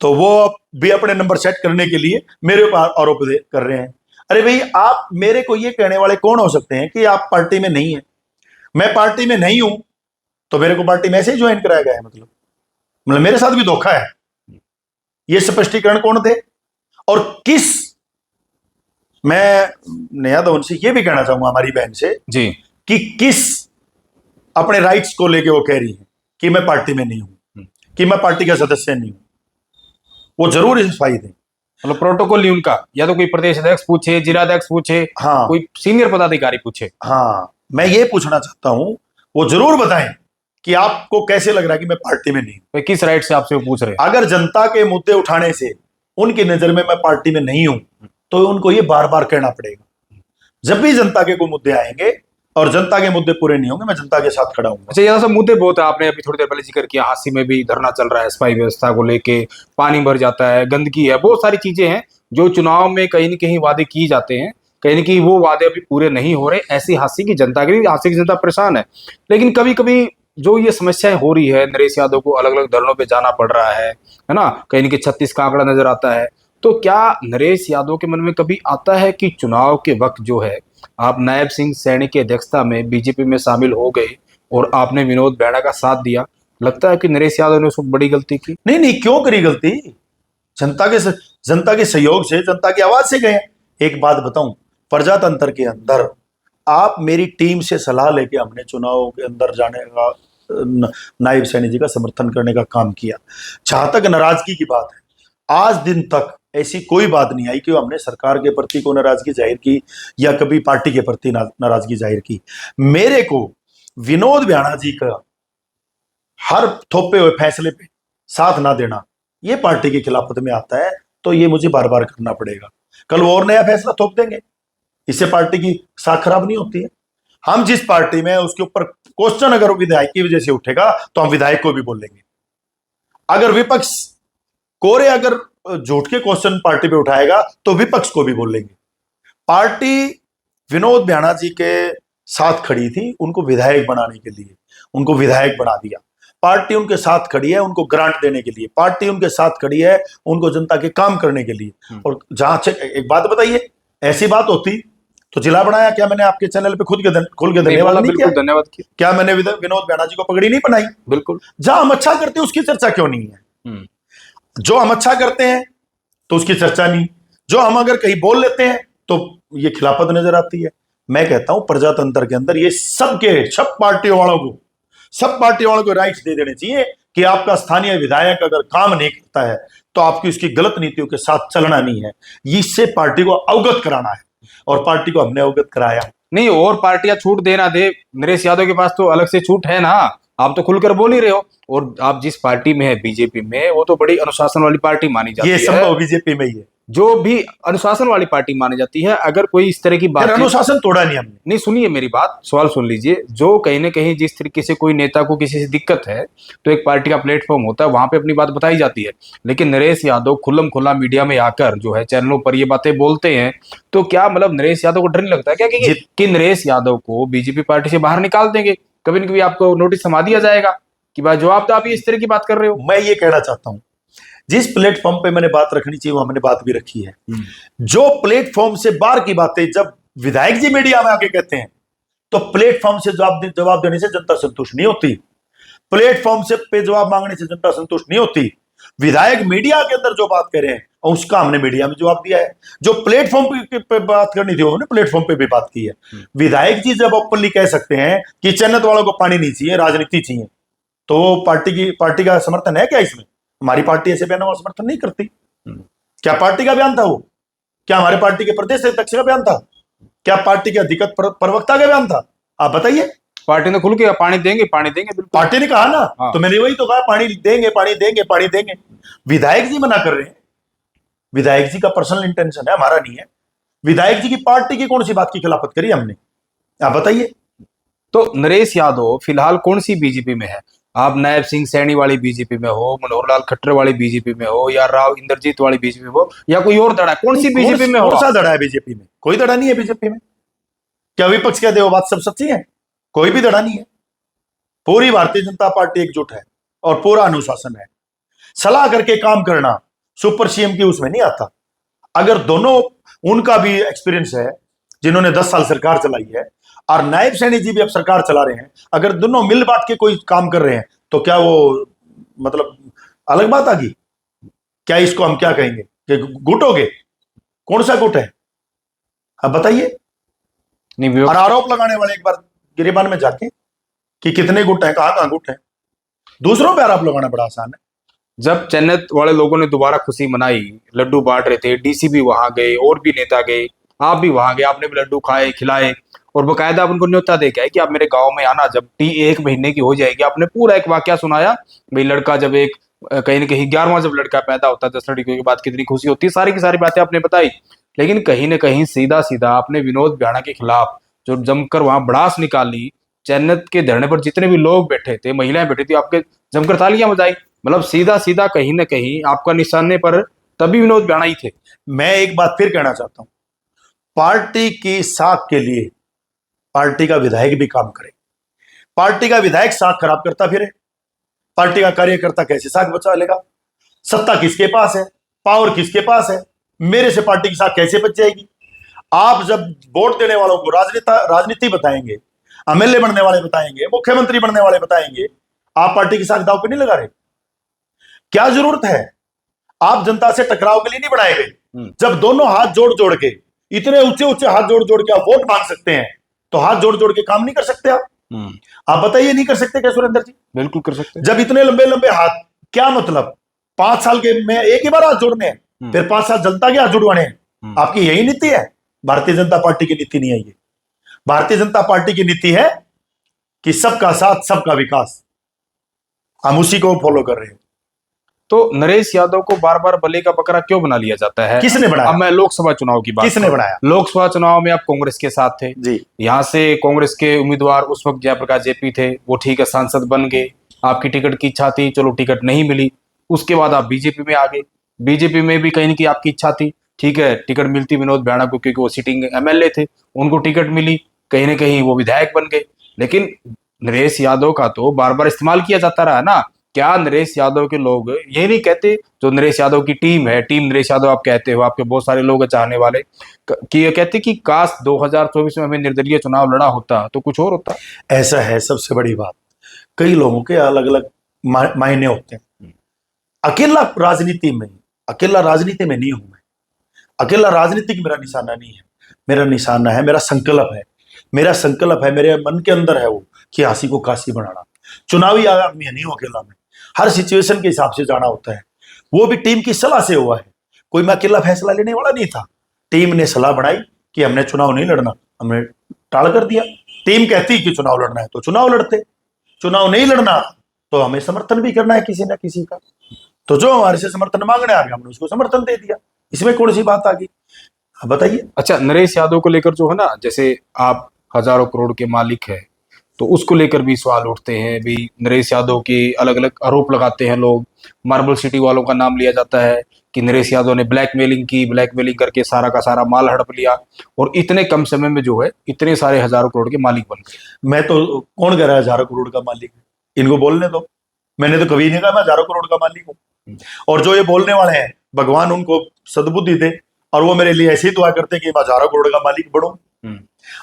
Speaker 1: तो वो भी अपने नंबर सेट करने के लिए मेरे ऊपर आरोप कर रहे हैं। अरे भाई, आप मेरे को ये कहने वाले कौन हो सकते हैं कि आप पार्टी में नहीं है? मैं पार्टी में नहीं हूं तो मेरे को पार्टी में ऐसे ही ज्वाइन कराया गया है? मतलब मेरे साथ भी धोखा है। ये स्पष्टीकरण कौन थे और किस? मैं नया तो उनसे ये भी कहना चाहूंगा, हमारी बहन से
Speaker 2: जी,
Speaker 1: कि किस अपने राइट्स को लेके वो कह रही है कि मैं पार्टी में नहीं हूं, कि मैं पार्टी का सदस्य नहीं हूं। वो जरूर इस्तीफा दें।
Speaker 2: मतलब प्रोटोकॉल नहीं उनका, या तो कोई प्रदेश अध्यक्ष पूछे, जिलाध्यक्ष पूछे,
Speaker 1: हाँ,
Speaker 2: कोई सीनियर पदाधिकारी पूछे।
Speaker 1: हाँ, मैं ये पूछना चाहता हूं, वो जरूर बताएं कि आपको कैसे लग रहा है कि मैं पार्टी में नहीं हूं।
Speaker 2: भाई किस राइट से आपसे वो पूछ रहे हैं?
Speaker 1: अगर जनता के मुद्दे उठाने से उनकी नजर में मैं पार्टी में नहीं हूं तो उनको ये बार बार कहना पड़ेगा। जब भी जनता के कोई मुद्दे आएंगे और जनता के मुद्दे पूरे नहीं होंगे, मैं जनता के साथ खड़ा हूंगा।
Speaker 2: अच्छा, ये सब मुद्दे बहुत है, आपने अभी थोड़ी देर पहले जिक्र किया, हांसी में भी धरना चल रहा है सफाई व्यवस्था को लेके, पानी भर जाता है, गंदगी है, बहुत सारी चीजें हैं जो चुनाव में कहीं न कहीं वादे किए जाते हैं, कहीं न कहीं वो वादे अभी पूरे नहीं हो रहे। ऐसी हांसी की जनता के लिए, हांसी की जनता परेशान है। लेकिन कभी कभी जो ये समस्याएं हो रही है, नरेश यादव को अलग अलग धरनों पे जाना पड़ रहा है ना, कहीं न कहीं 36 का आंकड़ा नजर आता है। तो क्या नरेश यादव के मन में कभी आता है कि चुनाव के वक्त जो है, आप नायब सिंह सैनी की अध्यक्षता में बीजेपी में शामिल हो गए और आपने विनोद बेड़ा का साथ दिया, लगता है कि नरेश यादव ने उसको बड़ी गलती की?
Speaker 1: नहीं नहीं, क्यों करी गलती? जनता के सहयोग से, जनता की आवाज से गए। एक बात बताऊं, प्रजातंत्र के अंदर आप मेरी टीम से सलाह लेके हमने चुनाव के अंदर जाने का, नायब सैनी जी का समर्थन करने का काम किया। जहां तक नाराजगी की बात है, आज दिन तक ऐसी कोई बात नहीं आई कि हमने सरकार के प्रति को नाराजगी जाहिर की या कभी पार्टी के प्रति नाराजगी जाहिर की। मेरे को विनोद बियाणा जी का हर थोपे हुए फैसले पे साथ ना देना, ये पार्टी की खिलाफत में आता है, तो ये मुझे बार बार करना पड़ेगा। कल वो और नया फैसला थोप देंगे, इससे पार्टी की साख खराब नहीं होती है। हम जिस पार्टी में, उसके ऊपर क्वेश्चन अगर विधायक की वजह से उठेगा तो हम विधायक को भी बोलेंगे। अगर विपक्ष कोरे अगर झूठ के क्वेश्चन पार्टी पे उठाएगा तो विपक्ष को भी बोलेंगे। पार्टी विनोद बियाणा जी के साथ खड़ी थी उनको विधायक बनाने के लिए, उनको विधायक बना दिया। पार्टी उनके साथ खड़ी है उनको ग्रांट देने के लिए, पार्टी उनके साथ खड़ी है उनको जनता के काम करने के लिए। और जहां एक बात बताइए, ऐसी बात होती तो जिला बनाया क्या मैंने आपके चैनल पे खुल के धन्यवाद नहीं किया?
Speaker 2: धन्यवाद किया।
Speaker 1: क्या मैंने विनोद बियाणा जी को पगड़ी नहीं बनाई?
Speaker 2: बिल्कुल।
Speaker 1: जहां हम अच्छा करते हैं उसकी चर्चा क्यों नहीं है? जो हम अच्छा करते हैं तो उसकी चर्चा नहीं, जो हम अगर कहीं बोल लेते हैं तो ये खिलाफत नजर आती है। मैं कहता हूं प्रजातंत्र के अंदर ये सब पार्टियों वालों को राइट्स दे देने चाहिए कि आपका स्थानीय विधायक अगर काम नहीं करता है तो आपकी उसकी गलत नीतियों के साथ चलना नहीं है। इससे पार्टी को अवगत कराना है और पार्टी को हमने अवगत कराया
Speaker 2: नहीं। और पार्टियां छूट देना दे, नरेश यादव के पास तो अलग से छूट है ना, आप तो खुलकर बोल ही रहे हो। और आप जिस पार्टी में है, बीजेपी में, वो तो बड़ी अनुशासन वाली पार्टी मानी जाती है।
Speaker 1: ये संभव बीजेपी में ही है,
Speaker 2: जो भी अनुशासन वाली पार्टी मानी जाती है। अगर कोई इस तरह की बात,
Speaker 1: अनुशासन तोड़ा नहीं हमने।
Speaker 2: नहीं, सुनिए मेरी बात, सवाल सुन लीजिए। जो कहीं ना कहीं जिस तरीके से कोई नेता को किसी से दिक्कत है तो एक पार्टी का प्लेटफॉर्म होता है, वहां पे अपनी बात बताई जाती है। लेकिन नरेश यादव खुल्लम खुल्ला मीडिया में आकर जो है चैनलों पर ये बातें बोलते हैं, तो क्या मतलब नरेश यादव को डर नहीं लगता क्या कि नरेश यादव को बीजेपी पार्टी से बाहर निकाल देंगे? कभी न कभी आपको नोटिस थमा दिया जाएगा कि भाई जवाब तो आप इस तरह की बात कर रहे हो।
Speaker 1: मैं ये कहना चाहता हूं, जिस प्लेटफॉर्म पे मैंने बात रखनी चाहिए वो हमने बात भी रखी है। जो प्लेटफॉर्म से बाहर की बातें जब विधायक जी मीडिया में आके कहते हैं तो प्लेटफॉर्म से जवाब देने से जनता संतुष्ट नहीं होती, प्लेटफॉर्म से पे जवाब मांगने से जनता संतुष्ट नहीं होती। विधायक मीडिया के अंदर जो बात कर रहे हैं उसका हमने मीडिया में जवाब दिया है। जो प्लेटफॉर्म पे बात करनी थी उन्होंने प्लेटफॉर्म पे भी बात की है। विधायक जी जब ओपनली कह सकते हैं कि चन्नत वालों को पानी नहीं चाहिए, राजनीति चाहिए, तो पार्टी का समर्थन है क्या इसमें? हमारी पार्टी ऐसे बयानों का समर्थन नहीं करती। क्या पार्टी का बयान था वो? क्या हमारे पार्टी के प्रदेश अध्यक्ष का बयान था? क्या पार्टी के अधिकृत प्रवक्ता का बयान था? आप बताइए।
Speaker 2: पार्टी ने खुल के पानी देंगे बिल्कुल,
Speaker 1: पार्टी ने कहा ना।
Speaker 2: हाँ।
Speaker 1: तो मैंने वही तो कहा, पानी देंगे। विधायक जी मना कर रहे हैं, विधायक जी का पर्सनल इंटेंशन है, हमारा नहीं है। विधायक जी की पार्टी की कौन सी बात की खिलाफत करी हमने? आप बताइए।
Speaker 2: तो नरेश यादव फिलहाल कौन सी बीजेपी में है? आप नायब सिंह सैनी वाली बीजेपी में हो, मनोहर लाल खट्टर वाली बीजेपी में हो, या राव इंद्रजीत वाली बीजेपी में हो, या कोई और धड़ा? कौन सी बीजेपी में हो?
Speaker 1: कौन सा धड़ा है बीजेपी में? कोई धड़ा नहीं है बीजेपी में। क्या विपक्ष कहते हो बात सब सच्ची है? कोई भी धड़ा नहीं है। पूरी भारतीय जनता पार्टी एकजुट है। और पूरा अनुशासन है। सलाह करके काम करना सुपर सीएम की उसमें नहीं आता। अगर दोनों, उनका भी एक्सपीरियंस है जिन्होंने 10 साल सरकार चलाई है, और नायब सैनी जी भी अब सरकार चला रहे हैं, अगर दोनों मिल बांट के कोई काम कर रहे हैं तो क्या वो मतलब अलग बात आ गई? क्या इसको हम क्या कहेंगे कि गुट हो गए? कौन सा गुट है अब बताइए?
Speaker 2: नहीं,
Speaker 1: और आरोप लगाने वाले एक बार गिरिबान में जाके कि कितने गुट हैं, कहां कहां गुट हैं। दूसरों पे आरोप लगाना बड़ा आसान है।
Speaker 2: जब चन्नत वाले लोगों ने दोबारा खुशी मनाई, लड्डू बांट रहे थे, डीसी भी वहां गए और भी नेता गए, आप भी वहां गए, आपने भी लड्डू खाए खिलाए और बकायदा आप उनको न्योता दे के आए कि आप मेरे गांव में आना, जब टी 1 महीने की हो जाएगी। आपने पूरा एक वाकया सुनाया भाई, लड़का जब एक कहीं ना कहीं 11वां जब लड़का पैदा होता है 10 लड़कियों के बाद कितनी खुशी होती है, सारी की सारी बातें आपने बताई। लेकिन कहीं ना कहीं सीधा सीधा आपने विनोद बियाणा के खिलाफ जो जमकर वहां भड़ास निकाली, चन्नत के धरने पर जितने भी लोग बैठे थे, महिलाएं बैठी थी, आपके जमकर तालियां बजाई। मतलब सीधा सीधा कहीं ना कहीं आपका निशाने पर तभी विनोद बियाणा ही थे।
Speaker 1: मैं एक बात फिर कहना चाहता हूं, पार्टी की साख के लिए पार्टी का विधायक भी काम करे। पार्टी का विधायक साख खराब करता फिरे, पार्टी का कार्यकर्ता कैसे साख बचा लेगा? सत्ता किसके पास है, पावर किसके पास है? मेरे से पार्टी की साख कैसे बच जाएगी? आप जब वोट देने वालों को राजनीति बताएंगे, एमएलए बनने वाले बताएंगे, मुख्यमंत्री बनने वाले बताएंगे, आप पार्टी की साख दांव पे नहीं लगा रहे? क्या जरूरत है? आप जनता से टकराव के लिए नहीं बनाए गए। जब दोनों हाथ जोड़ जोड़ के, इतने ऊंचे ऊंचे हाथ जोड़ जोड़ के आप वोट मांग सकते हैं, तो हाथ जोड़ जोड़ के काम नहीं कर सकते आप बताइए, नहीं कर सकते क्या सुरेंद्र जी?
Speaker 2: बिल्कुल कर सकते हैं।
Speaker 1: जब इतने लंबे लंबे हाथ, क्या मतलब 5 साल के में एक ही बार हाथ जोड़ने हैं, फिर 5 साल जनता के हाथ जुड़वाने हैं? आपकी यही नीति है? भारतीय जनता पार्टी की नीति नहीं है ये। भारतीय जनता पार्टी की नीति है कि सबका साथ सबका विकास, हम उसी को फॉलो कर रहे हैं।
Speaker 2: तो नरेश यादव को बार बार बलि का बकरा क्यों बना लिया जाता है?
Speaker 1: किसने बनाया?
Speaker 2: अब मैं लोकसभा चुनाव की बात
Speaker 1: किसने बनाया?
Speaker 2: लोकसभा चुनाव में आप कांग्रेस के साथ थे
Speaker 1: जी।
Speaker 2: यहाँ से कांग्रेस के उम्मीदवार उस वक्त जयप्रकाश जेपी थे, वो ठीक है सांसद बन गए, आपकी टिकट की इच्छा थी, चलो टिकट नहीं मिली। उसके बाद आप बीजेपी में आ गए, बीजेपी में भी कहीं ना कहीं आपकी इच्छा थी, ठीक है टिकट मिलती विनोद बियाणा को, क्योंकि वो सिटिंग एमएलए थे, उनको टिकट मिली, कहीं ना कहीं वो विधायक बन गए। लेकिन नरेश यादव का तो बार बार इस्तेमाल किया जाता रहा ना। क्या नरेश यादव के लोग ये नहीं कहते, जो नरेश यादव की टीम है, टीम नरेश यादव आप कहते हो, आपके बहुत सारे लोग चाहने वाले, कि ये कहते कि काश 2024 में हमें निर्दलीय चुनाव लड़ा होता तो कुछ और होता?
Speaker 1: ऐसा है, सबसे बड़ी बात, कई लोगों के अलग अलग मायने होते हैं। अकेला राजनीति में नहीं हूं मैं। अकेला राजनीतिक मेरा निशाना नहीं है। मेरा निशाना है, मेरा संकल्प है, मेरे मन के अंदर है वो, कि हांसी को काशी बनाना। चुनावी आदमी नहीं हो अकेला में, हर सिचुएशन के हिसाब से जाना होता है। वो भी टीम की सलाह से हुआ है, कोई मैं अकेला फैसला लेने वाला नहीं था। टीम ने सलाह बढ़ाई कि हमने चुनाव नहीं लड़ना, हमने टाल कर दिया। टीम कहती कि चुनाव लड़ना है तो चुनाव लड़ते, चुनाव नहीं लड़ना तो हमें समर्थन भी करना है किसी ना किसी का। तो जो हमारे से समर्थन मांगने आ गया, हमने उसको समर्थन दे दिया। इसमें कौन सी बात आ गई? बताइए।
Speaker 2: अच्छा, नरेश यादव को लेकर जो है ना, जैसे आप हजारों करोड़ के मालिक है, तो उसको लेकर भी सवाल उठते हैं भी। नरेश यादव के अलग अलग आरोप लगाते हैं लोग, मार्बल सिटी वालों का नाम लिया जाता है कि नरेश यादव ने ब्लैकमेलिंग करके सारा का सारा माल हड़प लिया, और इतने कम समय में जो है इतने सारे हजारों करोड़ के मालिक बन गए।
Speaker 1: मैं तो, कौन कह रहा है हजारों करोड़ का मालिक है? इनको बोलने दो। मैंने तो कभी नहीं कहा मैं हजारों करोड़ का मालिक हूं। और जो ये बोलने वाले हैं, भगवान उनको सद्बुद्धि दे, और वो मेरे लिए ऐसी ही दुआ करते हैं कि मैं हजारों करोड़ का मालिक बनूं।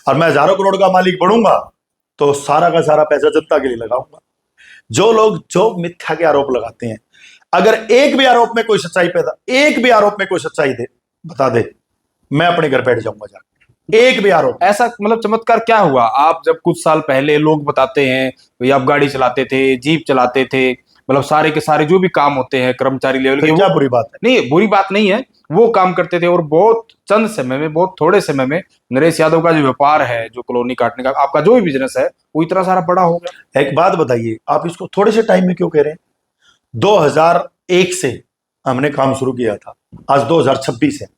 Speaker 1: और मैं हजारों करोड़ का मालिक बनूंगा तो सारा का सारा पैसा जनता के लिए लगाऊंगा। जो लोग जो मिथ्या के आरोप लगाते हैं, अगर एक भी आरोप में कोई सच्चाई दे बता दे, मैं अपने घर बैठ जाऊंगा जाकर। एक भी आरोप।
Speaker 2: ऐसा मतलब चमत्कार क्या हुआ? आप जब कुछ साल पहले लोग बताते हैं भाई आप गाड़ी चलाते थे, जीप चलाते थे, मतलब सारे के सारे जो भी काम होते हैं कर्मचारी लेवल के,
Speaker 1: क्या बुरी बात है?
Speaker 2: नहीं बुरी बात नहीं है, वो काम करते थे, और बहुत चंद समय में, बहुत थोड़े समय में नरेश यादव का जो व्यापार है, जो कॉलोनी काटने का आपका जो भी बिजनेस है, वो इतना सारा बड़ा हो गया।
Speaker 1: एक बात बताइए, आप इसको थोड़े से टाइम में क्यों कह रहे हैं? 2001 से हमने काम शुरू किया था, आज 2026 है।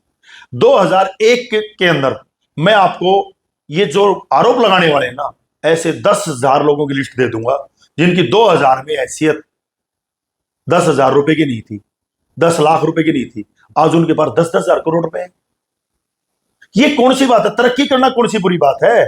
Speaker 1: 2001 के अंदर मैं आपको ये जो आरोप लगाने वाले हैं ना, ऐसे 10,000 लोगों की लिस्ट दे दूंगा जिनकी 2000 में हैसियत 10,000 रुपए की नहीं थी, 10 लाख रुपए की नहीं थी, आज उनके पास 10,000 करोड़ रुपए है। ये कौन सी बात है? तरक्की करना कौन सी बुरी बात है?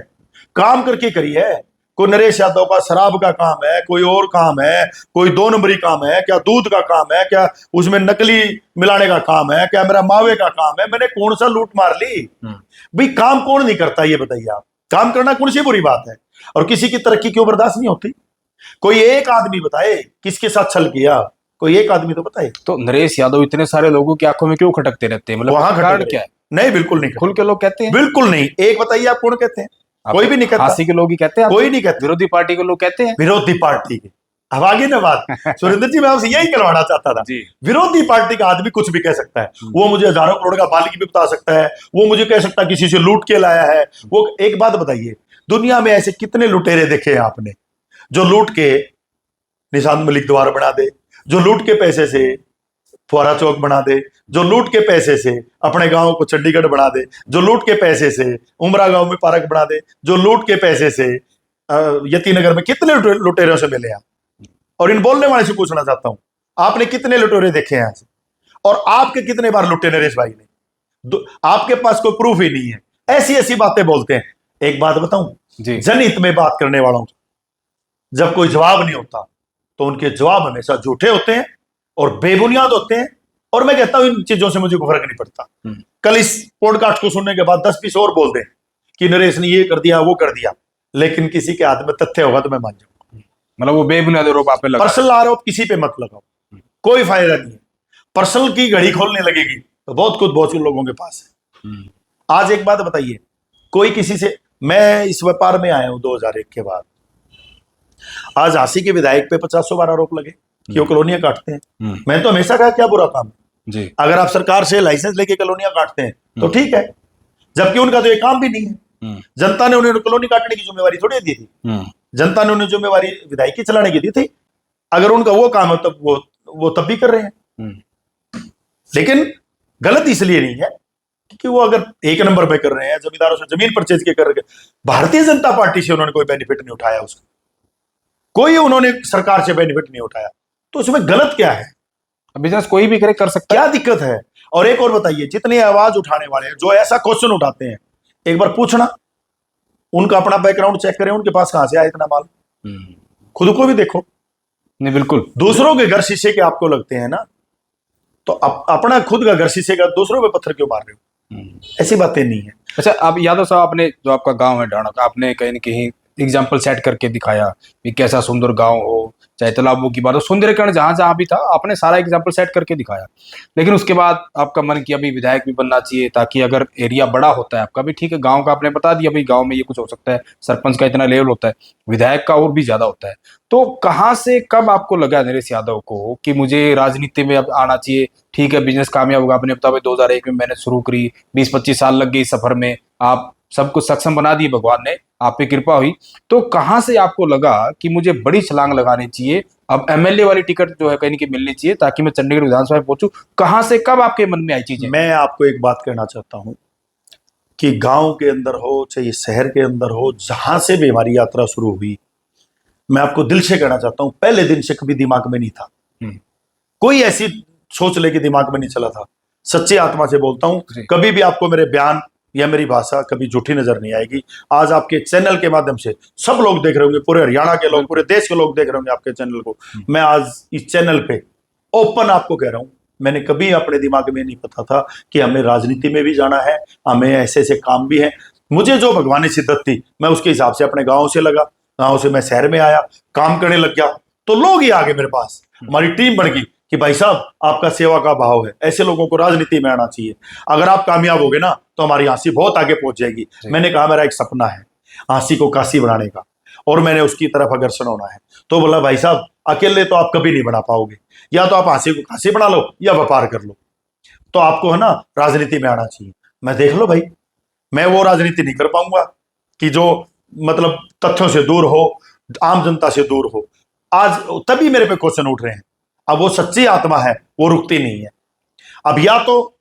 Speaker 1: काम करके करी है। कोई नरेश यादव का शराब का काम है, कोई और काम है, कोई 2 नंबरी काम है क्या, दूध का काम है क्या, उसमें नकली मिलाने का काम है क्या, मेरा मावे का काम है, मैंने कौन सा लूट मार ली? भाई काम कौन नहीं करता ये बताइए आप? काम करना कौन सी बुरी बात है? और किसी की तरक्की क्यों बर्दाश्त नहीं होती? कोई एक आदमी बताए किसके साथ छल किया, कोई एक आदमी तो बताए।
Speaker 2: तो नरेश यादव इतने सारे लोगों की आंखों में क्यों खटकते रहते हैं? मतलब
Speaker 1: वहां
Speaker 2: कारण
Speaker 1: खटक
Speaker 2: क्या है?
Speaker 1: नहीं, बिल्कुल नहीं,
Speaker 2: खुल के लोग कहते हैं?
Speaker 1: बिल्कुल नहीं। एक बताइए आप कौन कहते हैं? कोई भी नहीं कहता।
Speaker 2: हासी के लोग ही कहते हैं?
Speaker 1: कोई नहीं कहता।
Speaker 2: विरोधी पार्टी के लोग कहते हैं?
Speaker 1: विरोधी पार्टी के, अब आगे ना बात सुरेंद्र जी, मैं आपसे यही करवाना चाहता था। विरोधी पार्टी का आदमी कुछ भी कह सकता है, वो मुझे हजारों करोड़ का मालिक भी बता सकता है, वो मुझे कह सकता है किसी से लूट के लाया है। वो एक बात बताइए, दुनिया में ऐसे कितने लुटेरे देखे हैं आपने जो लूट के निशांत मलिक द्वार बना दे, जो लूट के पैसे से फुआरा चौक बना दे, जो लूट के पैसे से अपने गांव को चंडीगढ़ बना दे, जो लूट के पैसे से उमरा गांव में पार्क बना दे, जो लूट के पैसे से यतीनगर में कितने लुटेरों से मिले आप? और इन बोलने वाले से पूछना चाहता हूं, आपने कितने लुटेरे देखे हैं आज? और आपके कितने बार लुटे नरेश भाई ने? आपके पास कोई प्रूफ ही नहीं है, ऐसी ऐसी बातें बोलते हैं। एक बात बताऊं, जनहित में बात करने वालों को जब कोई जवाब नहीं होता तो उनके जवाब हमेशा झूठे होते हैं और बेबुनियाद होते हैं। और मैं कहता हूं इन चीजों से मुझे कोई फर्क नहीं पड़ता। कल इस पॉडकास्ट को सुनने के बाद 10-20 और बोल दें कि नरेश ने ये कर दिया वो कर दिया, लेकिन किसी के हाथ में तथ्य होगा तो मैं मान जाऊंगा।
Speaker 2: मतलब वो बेबुनियाद आरोप आप पे लगा।
Speaker 1: पर्सनल आरोप किसी पे मत लगाओ, कोई फायदा नहीं है। पर्सनल की घड़ी खोलने लगेगी तो बहुत कुछ लोगों के पास है। आज एक बात बताइए, कोई किसी से, मैं इस व्यापार में आया हूं 2001 के बाद, आज झांसी के विधायक पे 50 बार आरोप लगे कि वो कॉलोनियां काटते हैं। मैंने तो हमेशा कहा क्या बुरा काम है जी। अगर आप सरकार से लाइसेंस लेके कॉलोनियां काटते हैं तो ठीक है, जबकि उनका तो ये काम भी नहीं है। जनता ने उन्हें कॉलोनी काटने की जिम्मेवारी थोड़ी दी थी, जनता ने उन्हें जिम्मेवारी विधायकी चलाने की दी थी। अगर उनका वो काम है तब वो तब भी कर रहे हैं। लेकिन गलत इसलिए नहीं है कि वो अगर एक नंबर पे कर रहे हैं, जमींदारों से जमीन परचेज के कर रहे हैं, भारतीय जनता पार्टी से उन्होंने कोई बेनिफिट नहीं उठाया, उसका कोई उन्होंने सरकार से बेनिफिट नहीं उठाया, तो उसमें गलत क्या है?
Speaker 2: बिजनेस कोई भी करे, कर सकता
Speaker 1: है, क्या दिक्कत है? और एक और बताइए, जितने आवाज उठाने वाले हैं जो ऐसा क्वेश्चन उठाते हैं, एक बार पूछना उनका अपना बैकग्राउंड चेक करें, उनके पास कहां से आया इतना माल, खुद को भी देखो।
Speaker 2: नहीं बिल्कुल,
Speaker 1: दूसरों के घर शीशे के आपको लगते हैं ना, तो अपना खुद का घर शीशे का दूसरों पे पत्थर क्यों मार रहे हो? ऐसी बातें नहीं है।
Speaker 2: अच्छा, आप यादव साहब, आपने जो आपका गांव है ढाणक, आपने कहीं न कहीं एग्जाम्पल सेट करके दिखाया कि कैसा सुंदर गांव हो, चाहे तालाबों की बात हो, सुंदरीकरण जहां जहां भी था आपने सारा एग्जाम्पल सेट करके दिखाया। लेकिन उसके बाद आपका मन किया अभी विधायक भी बनना चाहिए, ताकि अगर एरिया बड़ा होता है आपका भी, ठीक है, गांव का आपने बता दिया भाई गांव में ये कुछ हो सकता है, सरपंच का इतना लेवल होता है, विधायक का और भी ज्यादा होता है। तो कहाँ से कब आपको लगा नरेश यादव को कि मुझे राजनीति में अब आना चाहिए? ठीक है, बिजनेस कामयाब होगा, आपने बताया 2001 में मैंने शुरू करी, 20-25 साल लग गई सफर में, आप सब कुछ सक्षम बना दिए भगवान ने, आप पे कृपा हुई। तो कहां से आपको लगा कि मुझे बड़ी छलांग लगानी चाहिए, अब एमएलए वाली टिकट जो है कहीं की मिलनी चाहिए ताकि मैं चंडीगढ़ विधानसभा में पहुंचूं? कहां से कब आपके मन में आई चीजें?
Speaker 1: मैं आपको एक बात कहना चाहता हूं कि गांव के अंदर हो चाहे शहर के अंदर हो, जहां से भी हमारी यात्रा शुरू हुई, मैं आपको दिल से कहना चाहता हूं, पहले दिन से कभी दिमाग में नहीं था, कोई ऐसी सोच लेके दिमाग में नहीं चला था। सच्ची आत्मा से बोलता हूं, कभी भी आपको मेरे बयान या मेरी भाषा कभी झूठी नजर नहीं आएगी। आज आपके चैनल के माध्यम से सब लोग देख रहे होंगे, पूरे हरियाणा के लोग, पूरे देश के लोग देख रहे होंगे आपके चैनल को। मैं आज इस चैनल पे ओपन आपको कह रहा हूं, मैंने कभी अपने दिमाग में नहीं पता था कि हमें राजनीति में भी जाना है, हमें ऐसे ऐसे काम भी है। मुझे जो भगवान ने शिद्दत थी, मैं उसके हिसाब से अपने गाँव से लगा, गाँव से मैं शहर में आया, काम करने लग गया, तो लोग ही आगे मेरे पास, हमारी टीम बढ़ गई कि भाई साहब आपका सेवा का भाव है, ऐसे लोगों को राजनीति में आना चाहिए, अगर आप कामयाब होगे ना तो हमारी हांसी बहुत आगे पहुंच जाएगी। मैंने कहा मेरा एक सपना है हांसी को काशी बनाने का, और मैंने उसकी तरफ अग्रसर होना है। तो बोला भाई साहब अकेले तो आप कभी नहीं बना पाओगे, या तो आप हांसी को काशी बना लो या व्यापार कर लो, तो आपको है ना राजनीति में आना चाहिए। मैं देख लो भाई, मैं वो राजनीति नहीं कर पाऊंगा कि जो मतलब तथ्यों से दूर हो, आम जनता से दूर हो। आज तभी मेरे पे क्वेश्चन उठ रहे हैं। अब वो सच्ची आत्मा है, वो रुकती नहीं है। अब या तो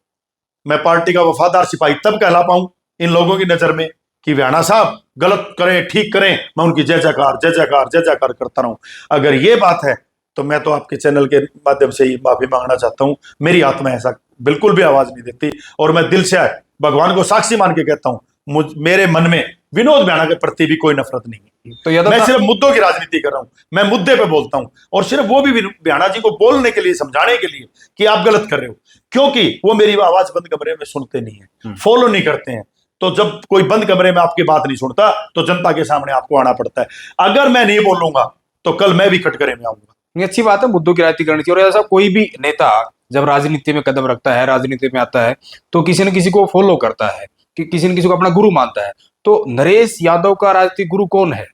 Speaker 1: मैं पार्टी का वफादार सिपाही तब कहला पाऊं इन लोगों की नजर में कि व्याना साहब गलत करें ठीक करें, मैं उनकी जय जयकार जय जयकार जय जयकार करता रहूं। अगर ये बात है तो मैं तो आपके चैनल के माध्यम से ही माफी मांगना चाहता हूं। मेरी आत्मा ऐसा बिल्कुल भी आवाज नहीं देती, और मैं दिल से भगवान को साक्षी मान के कहता हूं, मेरे मन में विनोद भ्याणा के प्रति भी कोई नफरत नहीं है।
Speaker 2: तो यादव
Speaker 1: मैं
Speaker 2: साहब,
Speaker 1: सिर्फ मुद्दों की राजनीति कर रहा हूं, मैं मुद्दे पे बोलता हूं, और सिर्फ वो भी भ्याणा जी को बोलने के लिए, समझाने के लिए कि आप गलत कर रहे हो, क्योंकि वो मेरी आवाज बंद कमरे में सुनते नहीं है, फॉलो नहीं करते हैं। तो जब कोई बंद कमरे में आपकी बात नहीं सुनता तो जनता के सामने आपको आना पड़ता है। अगर मैं नहीं बोलूंगा तो कल मैं भी कटघरे में आऊंगा।
Speaker 2: ये अच्छी बात है, मुद्दों की राजनीति करनी चाहिए। और ऐसा कोई भी नेता जब राजनीति में कदम रखता है, राजनीति में आता है, तो किसी न किसी को फॉलो करता है, कि किसी न किसी को अपना गुरु मानता है। तो नरेश यादव का राजनीतिक गुरु कौन है?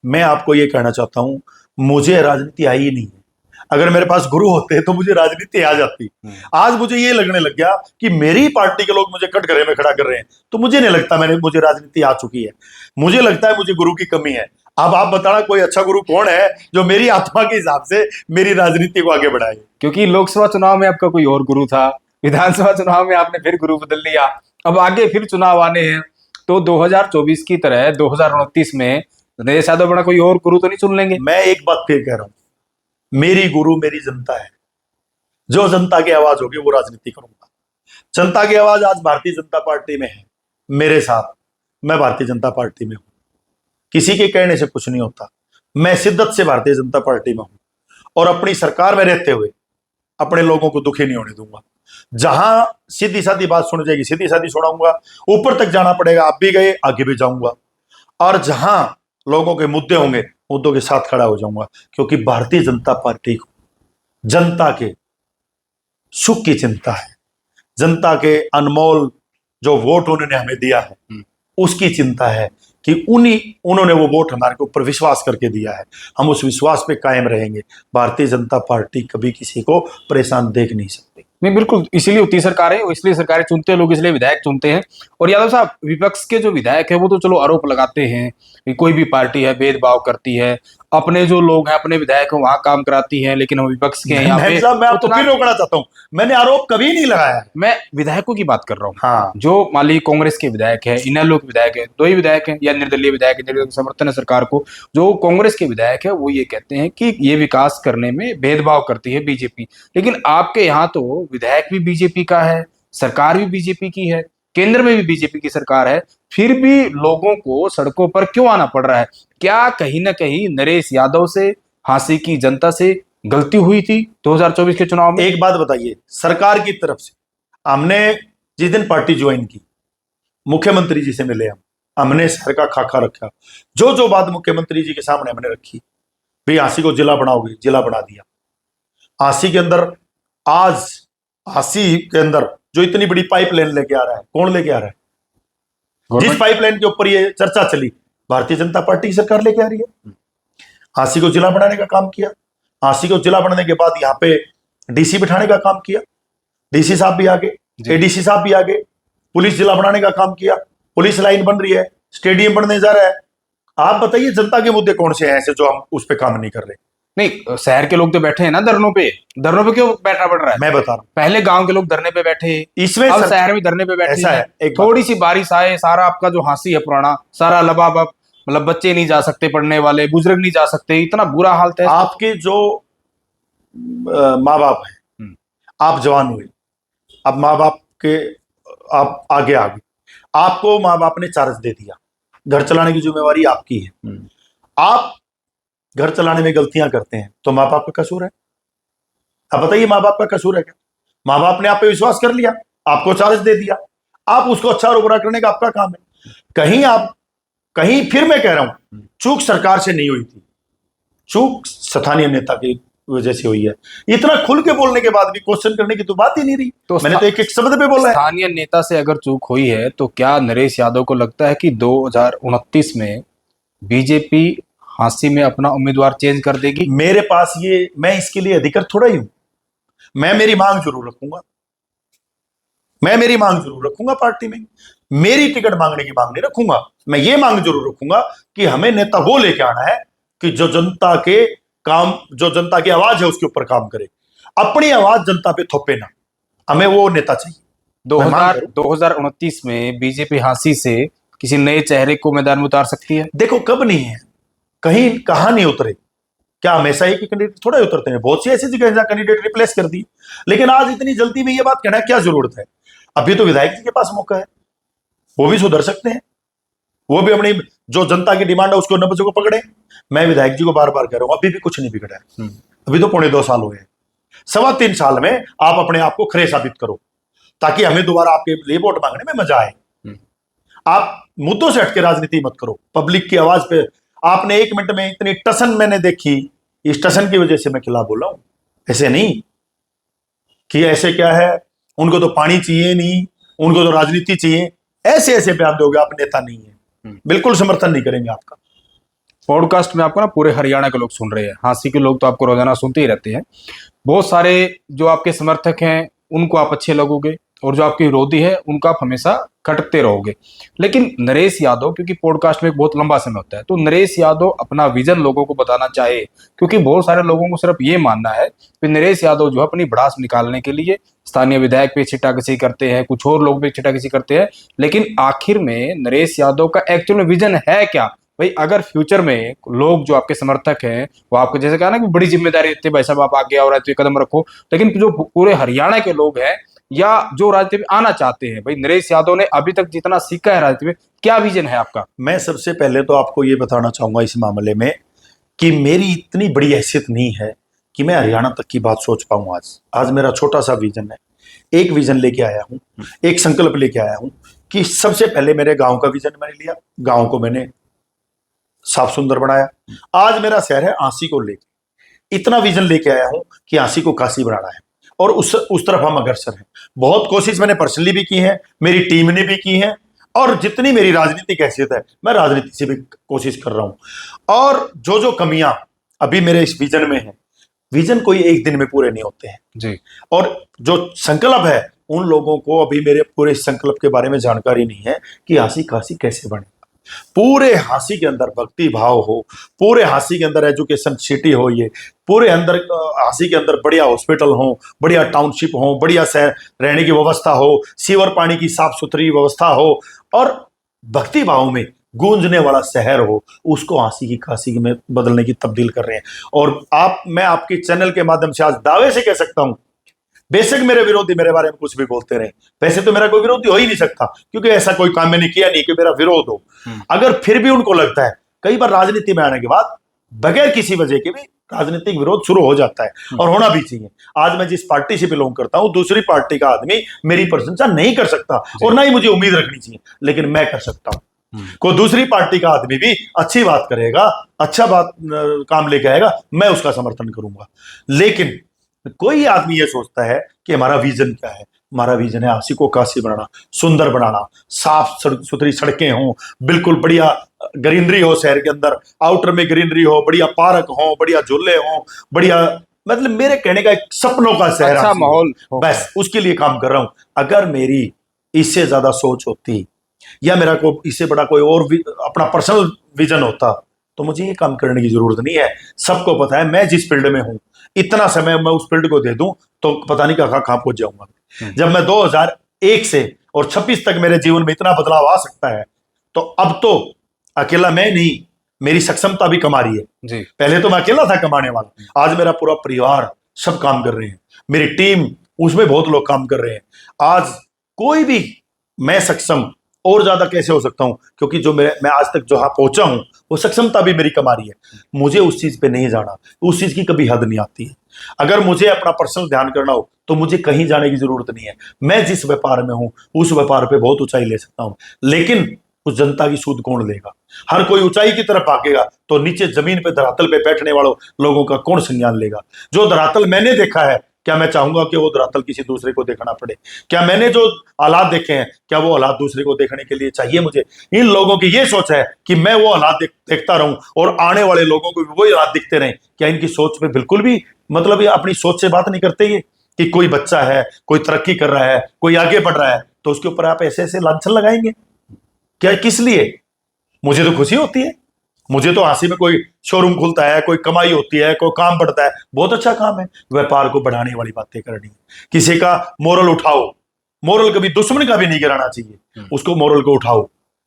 Speaker 1: मैं आपको ये कहना चाहता हूं, मुझे राजनीति आई ही नहीं है। अगर मेरे पास गुरु होते तो मुझे राजनीति आ जाती। आज मुझे ये लगने लग गया कि मेरी पार्टी के लोग मुझे कटघरे में खड़ा कर रहे हैं, तो मुझे नहीं लगता मुझे राजनीति आ चुकी है। मुझे लगता है मुझे गुरु की कमी है। अब आप बताना कोई अच्छा गुरु कौन है जो मेरी आत्मा के हिसाब से मेरी राजनीति को आगे बढ़ाए।
Speaker 2: क्योंकि लोकसभा चुनाव में आपका कोई और गुरु था, विधानसभा चुनाव में आपने फिर गुरु बदल लिया, अब आगे फिर चुनाव आने हैं, तो 2024 की तरह 2029 में नरेश यादव बड़ा कोई और गुरु तो नहीं चुन लेंगे?
Speaker 1: मैं एक बात फिर कह रहा हूं, मेरी गुरु मेरी जनता है। जो जनता की आवाज होगी वो राजनीति करूंगा। जनता की आवाज आज भारतीय जनता पार्टी में है, मेरे साथ। मैं भारतीय जनता पार्टी में हूं, किसी के कहने से कुछ नहीं होता। मैं शिद्दत से भारतीय जनता पार्टी में हूं, और अपनी सरकार में रहते हुए अपने लोगों को दुखी नहीं होने दूंगा। जहां सीधी सादी बात सुन जाएगी सीधी सादी सुनाऊंगा, ऊपर तक जाना पड़ेगा आप भी गए आगे भी जाऊंगा, और जहां लोगों के मुद्दे होंगे मुद्दों के साथ खड़ा हो जाऊंगा। क्योंकि भारतीय जनता पार्टी को जनता के सुख की चिंता है, जनता के अनमोल जो वोट उन्होंने हमें दिया है उसकी चिंता है कि उन्होंने वो वोट हमारे ऊपर विश्वास करके दिया है, हम उस विश्वास पे कायम रहेंगे। भारतीय जनता पार्टी कभी किसी को परेशान देख नहीं सकती।
Speaker 2: नहीं, बिल्कुल, इसीलिए होती सरकारें, इसलिए सरकारें चुनते हैं लोग, इसलिए विधायक चुनते हैं। और यादव साहब, विपक्ष के जो विधायक है वो तो चलो आरोप लगाते हैं कि कोई भी पार्टी है भेदभाव करती है, अपने जो लोग हैं अपने विधायक हैं वहां काम कराती है, लेकिन हम विपक्ष के हैं यहाँ पे।
Speaker 1: मैं आपको फिर रोकना चाहता हूं, मैंने आरोप कभी नहीं लगाया है।
Speaker 2: मैं विधायकों की बात कर रहा हूँ।
Speaker 1: हाँ,
Speaker 2: जो मान ली कांग्रेस के विधायक है, इनेलो के विधायक है, दो ही विधायक हैं या निर्दलीय विधायक है जिनका समर्थन है सरकार को, जो कांग्रेस के विधायक है वो ये कहते हैं कि ये विकास करने में भेदभाव करती है बीजेपी। लेकिन आपके यहाँ तो विधायक भी बीजेपी का है, सरकार भी बीजेपी की है, केंद्र में भी बीजेपी की सरकार है, फिर भी लोगों को सड़कों पर क्यों आना पड़ रहा है? क्या कहीं ना कहीं नरेश यादव से, हांसी की जनता से गलती हुई थी 2024 के चुनाव में?
Speaker 1: एक बात बताइए, सरकार की तरफ से हमने जिस दिन पार्टी ज्वाइन की, मुख्यमंत्री जी से मिले, हमने शहर का खाका रखा, जो जो बात मुख्यमंत्री जी के सामने हमने रखी, भाई हांसी को जिला बनाओगे, जिला बना दिया। हांसी के अंदर आज हांसी के अंदर जो इतनी बड़ी पाइपलाइन लेके आ रहा है, कौन लेके आ रहा है? जिस पाइपलाइन के ऊपर ये चर्चा चली, भारतीय जनता पार्टी की सरकार लेके आ रही है। हांसी को जिला बनाने का काम किया, हांसी को जिला बनाने के बाद यहाँ पे डीसी बिठाने का काम किया, डीसी साहब भी आगे, एडीसी साहब भी आगे, पुलिस जिला बनाने का काम किया, पुलिस लाइन बन रही है, स्टेडियम बनने जा रहा है। आप बताइए जनता के मुद्दे कौन से हैं ऐसे जो हम उस पर काम नहीं कर रहे?
Speaker 2: नहीं, शहर के लोग तो बैठे हैं ना धरनों पे क्यों बैठना पड़ रहा है?
Speaker 1: मैं बता रहा हूं,
Speaker 2: पहले गांव के लोग धरने पे बैठे,
Speaker 1: इसमें
Speaker 2: अब शहर में धरने पे बैठे
Speaker 1: ऐसा
Speaker 2: हैं।
Speaker 1: है, एक
Speaker 2: थोड़ी सी बारिश आए, सारा आपका जो हांसी है पुराना सारा लबालब, मतलब बच्चे नहीं जा सकते पढ़ने वाले, बुजुर्ग नहीं जा सकते, इतना बुरा हाल है।
Speaker 1: आपके जो माँ बाप हैं, आप जवान हुए, अब माँ बाप के आप आगे आ गए, आपको माँ बाप ने चार्ज दे दिया, घर चलाने की जिम्मेवारी आपकी है। आप घर चलाने में गलतियां करते हैं तो माँ बाप का कसूर है? अब बताइए, माँ बाप का कसूर है क्या? माँ बाप ने आप पे विश्वास कर लिया, आपको चार्ज दे दिया, आप उसको अच्छा और बुरा करने का आपका काम है। कहीं फिर मैं कह रहा हूं, चूक सरकार से नहीं हुई थी, चूक स्थानीय नेता की वजह से हुई है। इतना खुल के बोलने के बाद भी क्वेश्चन करने की तो बात ही नहीं रही। तो मैंने तो एक एक शब्द पे बोला है।
Speaker 2: स्थानीय नेता से अगर चूक हुई है तो क्या नरेश यादव को लगता है कि 2029 में बीजेपी हांसी में अपना उम्मीदवार चेंज कर देगी?
Speaker 1: मेरे पास ये, मैं इसके लिए अधिकृत थोड़ा ही हूं। मैं मेरी मांग जरूर रखूंगा, मैं मेरी मांग जरूर रखूंगा पार्टी में। मेरी टिकट मांगने की मांग नहीं रखूंगा, मैं ये मांग जरूर रखूंगा कि हमें नेता वो लेके आना है कि जो जनता के काम, जो जनता की आवाज है उसके ऊपर काम करे, अपनी आवाज जनता पे थोपे ना, हमें वो नेता चाहिए।
Speaker 2: 2029 में बीजेपी हांसी से किसी नए चेहरे को मैदान में उतार सकती है?
Speaker 1: देखो, कब नहीं है, कहीं कहां नहीं उतरे, क्या हमेशा ही कैंडिडेट थोड़ा ही उतरते हैं? बहुत सी ऐसी जगह जहां कैंडिडेट रिप्लेस कर दी, लेकिन आज इतनी जल्दी में ये बात कहना क्या जरूरत है? अभी तो विधायक जी के पास मौका है, वो भी सुधर सकते हैं। वो भी अपनी जो जनता की डिमांड है उसको 90 को पकड़े। मैं विधायक जी को बार बार कह रहा हूं, अभी भी कुछ नहीं बिगड़ा है। अभी तो 2.25 साल हुए हैं। 3.25 साल में आप अपने आप को खरे साबित करो, ताकि हमें दोबारा आपके लिए वोट मांगने में मजा आए। आप मुद्दों से हटके राजनीति मत करो। पब्लिक की आवाज पे आपने 1 मिनट में इतनी टसन मैंने देखी, इस टसन की वजह से मैं खिलाफ बोल रहा हूं। ऐसे नहीं कि ऐसे क्या है, उनको तो पानी चाहिए नहीं, उनको तो राजनीति चाहिए, ऐसे ऐसे बयान दोगे आप, नेता नहीं है। बिल्कुल समर्थन नहीं करेंगे आपका।
Speaker 2: पॉडकास्ट में आपको ना पूरे हरियाणा के लोग सुन रहे हैं, हांसी के लोग तो आपको रोजाना सुनते ही रहते हैं। बहुत सारे जो आपके समर्थक हैं उनको आप अच्छे लगोगे, और जो आपके विरोधी है उनको आप हमेशा कटते रहोगे। लेकिन नरेश यादव, क्योंकि पॉडकास्ट में एक बहुत लंबा समय होता है, तो नरेश यादव अपना विजन लोगों को बताना चाहे, क्योंकि बहुत सारे लोगों को सिर्फ ये मानना है कि नरेश यादव जो है अपनी भड़ास निकालने के लिए स्थानीय विधायक पे छिटाकशी करते हैं, कुछ और लोग पे छिटाकशी करते हैं। लेकिन आखिर में नरेश यादव का एक्चुअल में विजन है क्या भाई? अगर फ्यूचर में लोग जो आपके समर्थक हैं वो आपको जैसे कहा ना कि बड़ी जिम्मेदारी देते हैं, भाई साहब आप आगे आओ, राजनीति कदम रखो, लेकिन जो पूरे हरियाणा के लोग हैं या जो राजनीति में आना चाहते हैं, भाई नरेश यादव ने अभी तक जितना सीखा है राजनीति में, क्या विजन है आपका?
Speaker 1: मैं सबसे पहले तो आपको ये बताना चाहूंगा इस मामले में कि मेरी इतनी बड़ी हैसियत नहीं है कि मैं हरियाणा तक की बात सोच पाऊं। आज मेरा छोटा सा विजन है। एक विजन लेके आया हूं, एक संकल्प लेके आया हूं कि सबसे पहले मेरे गांव का विजन मैंने लिया, गांव को मैंने साफ सुंदर बनाया। आज मेरा शहर है आंसी को लेके, इतना विजन लेके आया हूं कि आंसी को काशी बनाना है, और उस तरफ हम अग्रसर हैं। बहुत कोशिश मैंने पर्सनली भी की है, मेरी टीम ने भी की है, और जितनी मेरी राजनीतिक हैसियत है मैं राजनीति से भी कोशिश कर रहा हूं। और जो जो कमियां अभी मेरे इस विजन में है, विजन कोई एक दिन में पूरे नहीं होते हैं
Speaker 2: जी।
Speaker 1: और जो संकल्प है, उन लोगों को अभी मेरे पूरे संकल्प के बारे में जानकारी नहीं है कि आंसी काशी कैसे बने। पूरे हांसी के अंदर भक्ति भाव हो, पूरे हांसी के अंदर एजुकेशन सिटी हो, ये पूरे अंदर हांसी के अंदर बढ़िया हॉस्पिटल हो, बढ़िया टाउनशिप हो, बढ़िया शहर रहने की व्यवस्था हो, सीवर पानी की साफ सुथरी व्यवस्था हो, और भक्ति भाव में गूंजने वाला शहर हो, उसको हांसी की काशी में बदलने की तब्दील कर रहे हैं। और मैं आपके चैनल के माध्यम से आज दावे से कह सकता हूं, बेशक मेरे विरोधी मेरे बारे में कुछ भी बोलते रहे, वैसे तो मेरा कोई विरोधी हो ही नहीं सकता, क्योंकि ऐसा कोई काम मैंने किया नहीं कि मेरा विरोध हो। अगर फिर भी उनको लगता है, कई बार राजनीति में आने के बाद बगैर किसी वजह के भी राजनीतिक विरोध शुरू हो जाता है, और होना भी चाहिए। आज मैं जिस पार्टी से बिलोंग करता हूं, दूसरी पार्टी का आदमी मेरी प्रशंसा नहीं कर सकता, और ना ही मुझे उम्मीद रखनी चाहिए, लेकिन मैं कर सकता हूं। कोई दूसरी पार्टी का आदमी भी अच्छी बात करेगा, अच्छा बात काम लेके आएगा, मैं उसका समर्थन करूंगा। लेकिन कोई आदमी ये सोचता है कि हमारा विजन क्या है, हमारा विजन है आंसी को काशी बनाना, सुंदर बनाना, साफ सुथरी सड़कें हों, बिल्कुल बढ़िया ग्रीनरी हो शहर के अंदर, आउटर में ग्रीनरी हो, बढ़िया पार्क हो, बढ़िया झूले हो, बढ़िया, मतलब मेरे कहने का एक सपनों का शहर,
Speaker 2: अच्छा माहौल,
Speaker 1: बस उसके लिए काम कर रहा हूं। अगर मेरी इससे ज्यादा सोच होती या मेरा कोई इससे बड़ा कोई और अपना पर्सनल विजन होता, तो मुझे ये काम करने की जरूरत नहीं है। सबको पता है मैं जिस फील्ड में हूं, इतना समय मैं उस फील्ड को दे दूं तो पता नहीं कहां कहां पहुंच जाऊंगा। जब मैं 2001 से और 26 तक मेरे जीवन में इतना बदलाव आ सकता है, तो अब तो अकेला मैं नहीं, मेरी सक्षमता भी कमा रही है
Speaker 2: जी।
Speaker 1: पहले तो मैं अकेला था कमाने वाला, आज मेरा पूरा परिवार सब काम कर रहे हैं, मेरी टीम उसमें बहुत लोग काम कर रहे हैं। आज कोई भी, मैं सक्षम और ज्यादा कैसे हो सकता हूं, क्योंकि जो मैं आज तक जहां पहुंचा हूं वो सक्षमता भी मेरी कमा रही है। मुझे उस चीज पे नहीं जाना, उस चीज की कभी हद नहीं आती है। अगर मुझे अपना पर्सनल ध्यान करना हो तो मुझे कहीं जाने की जरूरत नहीं है। मैं जिस व्यापार में हूं उस व्यापार पे बहुत ऊंचाई ले सकता हूं, लेकिन उस जनता की सूद कौन लेगा? हर कोई ऊंचाई की तरफ भागेगा तो नीचे जमीन पे धरातल पे बैठने वालों लोगों का कौन संज्ञान लेगा? जो धरातल मैंने देखा है, क्या मैं चाहूंगा कि वो धरातल किसी दूसरे को देखना पड़े? क्या मैंने जो हालात देखे हैं, क्या वो हालात दूसरे को देखने के लिए चाहिए मुझे? इन लोगों की ये सोच है कि मैं वो हालात देखता रहूं और आने वाले लोगों को भी वही हालात दिखते रहें। क्या इनकी सोच में बिल्कुल भी मतलब ये अपनी सोच से बात नहीं करते? ये कि कोई बच्चा है, कोई तरक्की कर रहा है, कोई आगे बढ़ रहा है, तो उसके ऊपर आप ऐसे ऐसे लांछन लगाएंगे क्या? किस लिए? मुझे तो खुशी होती है, मुझे तो हंसी में कोई शोरूम खुलता है, कोई कमाई होती है, कोई काम बढ़ता है, बहुत अच्छा काम है। व्यापार को बढ़ाने वाली बातें करनी, किसी का मोरल उठाओ, मोरल कभी दुश्मन का भी नहीं गिराना चाहिए, उसको मोरल को उठाओ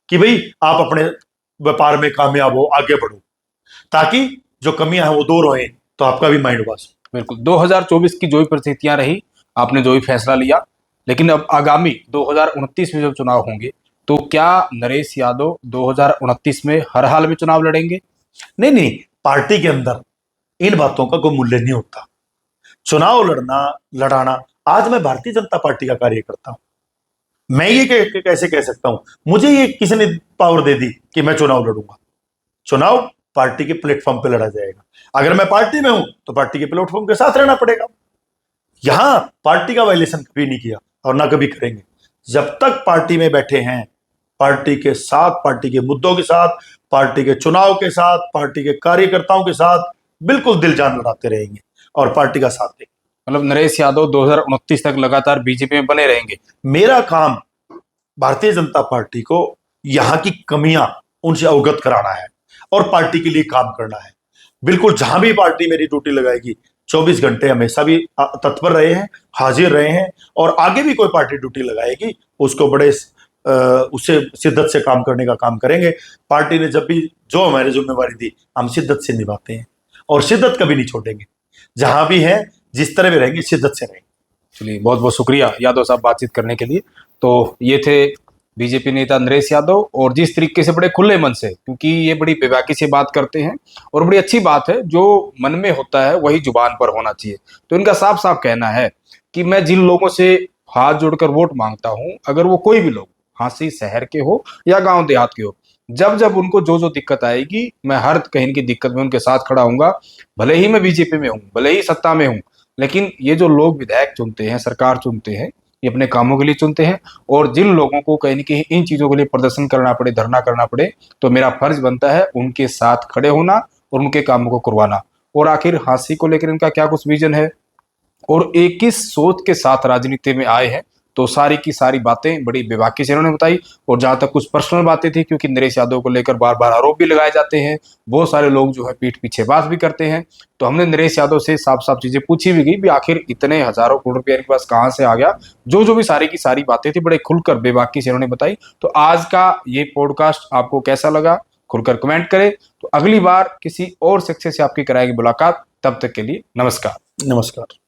Speaker 1: कि भाई आप अपने व्यापार में कामयाब हो, आगे बढ़ो, ताकि जो कमियां हैं वो दूर होए, तो आपका भी माइंड वाश।
Speaker 2: बिल्कुल। 2024 की जो भी परिस्थितियां रही, आपने जो भी फैसला लिया, लेकिन अब आगामी 2029 में जब चुनाव होंगे तो क्या नरेश यादव 2029 में हर हाल में चुनाव लड़ेंगे?
Speaker 1: नहीं नहीं, पार्टी के अंदर इन बातों का कोई मूल्य नहीं होता। चुनाव लड़ना लड़ाना, आज मैं भारतीय जनता पार्टी का कार्यकर्ता हूं, मैं ये कैसे कह सकता हूं मुझे ये किसी ने पावर दे दी कि मैं चुनाव लड़ूंगा? चुनाव पार्टी के प्लेटफॉर्म पे लड़ा जाएगा। अगर मैं पार्टी में हूं तो पार्टी के प्लेटफॉर्म के साथ रहना पड़ेगा। यहां पार्टी का वायलेशन कभी नहीं किया और ना कभी करेंगे। जब तक पार्टी में बैठे हैं, पार्टी के साथ, पार्टी के मुद्दों के साथ, पार्टी के चुनाव के साथ, पार्टी के कार्यकर्ताओं के साथ बिल्कुल दिल जान लड़ाते रहेंगे और पार्टी का साथ देंगे।
Speaker 2: मतलब नरेश यादव 2029 तक लगातार बीजेपी में बने रहेंगे?
Speaker 1: मेरा काम भारतीय जनता पार्टी को यहां की कमियां उनसे अवगत कराना है और पार्टी के लिए काम करना है। बिल्कुल जहां भी पार्टी मेरी ड्यूटी लगाएगी 24 घंटे हमेशा भी तत्पर रहे हैं, हाजिर रहे हैं, और आगे भी कोई पार्टी ड्यूटी लगाएगी उसको बड़े उससे शिद्दत से काम करने का काम करेंगे। पार्टी ने जब भी जो हमारी जिम्मेवारी दी हम शिद्दत से निभाते हैं और शिद्दत कभी नहीं छोड़ेंगे। जहां भी है, जिस तरह भी रहेंगे, शिद्दत से रहेंगे।
Speaker 2: चलिए, बहुत बहुत शुक्रिया यादव साहब बातचीत करने के लिए। तो ये थे बीजेपी नेता नरेश यादव, और जिस तरीके से बड़े खुले मन से, क्योंकि ये बड़ी बेबाकी से बात करते हैं और बड़ी अच्छी बात है, जो मन में होता है वही जुबान पर होना चाहिए। तो इनका साफ साफ कहना है कि मैं जिन लोगों से हाथ जोड़कर वोट मांगता हूं, अगर वो कोई भी लोग हांसी शहर के हो या गांव देहात के हो, जब जब उनको जो जो दिक्कत आएगी मैं हर कहीं की दिक्कत में उनके साथ खड़ा हूंगा। भले ही मैं बीजेपी में हूं, भले ही सत्ता में हूं, लेकिन ये जो लोग विधायक चुनते हैं, सरकार चुनते हैं, ये अपने कामों के लिए चुनते हैं। और जिन लोगों को कहीं न कहीं इन चीजों के लिए प्रदर्शन करना पड़े, धरना करना पड़े, तो मेरा फर्ज बनता है उनके साथ खड़े होना और उनके कामों को करवाना। और आखिर हांसी को लेकर इनका क्या कुछ विजन है और एक किस सोच के साथ राजनीति में आए हैं, तो सारी की सारी बातें बड़ी बेबाकी से इन्होंने बताई। और जहां तक कुछ पर्सनल बातें थी, क्योंकि नरेश यादव को लेकर बार बार आरोप भी लगाए जाते हैं, बहुत सारे लोग जो है पीठ पीछे बात भी करते हैं, तो हमने नरेश यादव से साफ साफ चीजें पूछी भी गई भी आखिर इतने हजारों करोड़ रुपया इनके पास कहां से आ गया। जो जो भी सारी की सारी बातें थी बड़े खुलकर बेबाकी से इन्होंने बताई। तो आज का ये पॉडकास्ट आपको कैसा लगा, खुलकर कमेंट करें। तो अगली बार किसी और शख्स से आपकी कराएगी मुलाकात। तब तक के लिए नमस्कार।
Speaker 1: नमस्कार।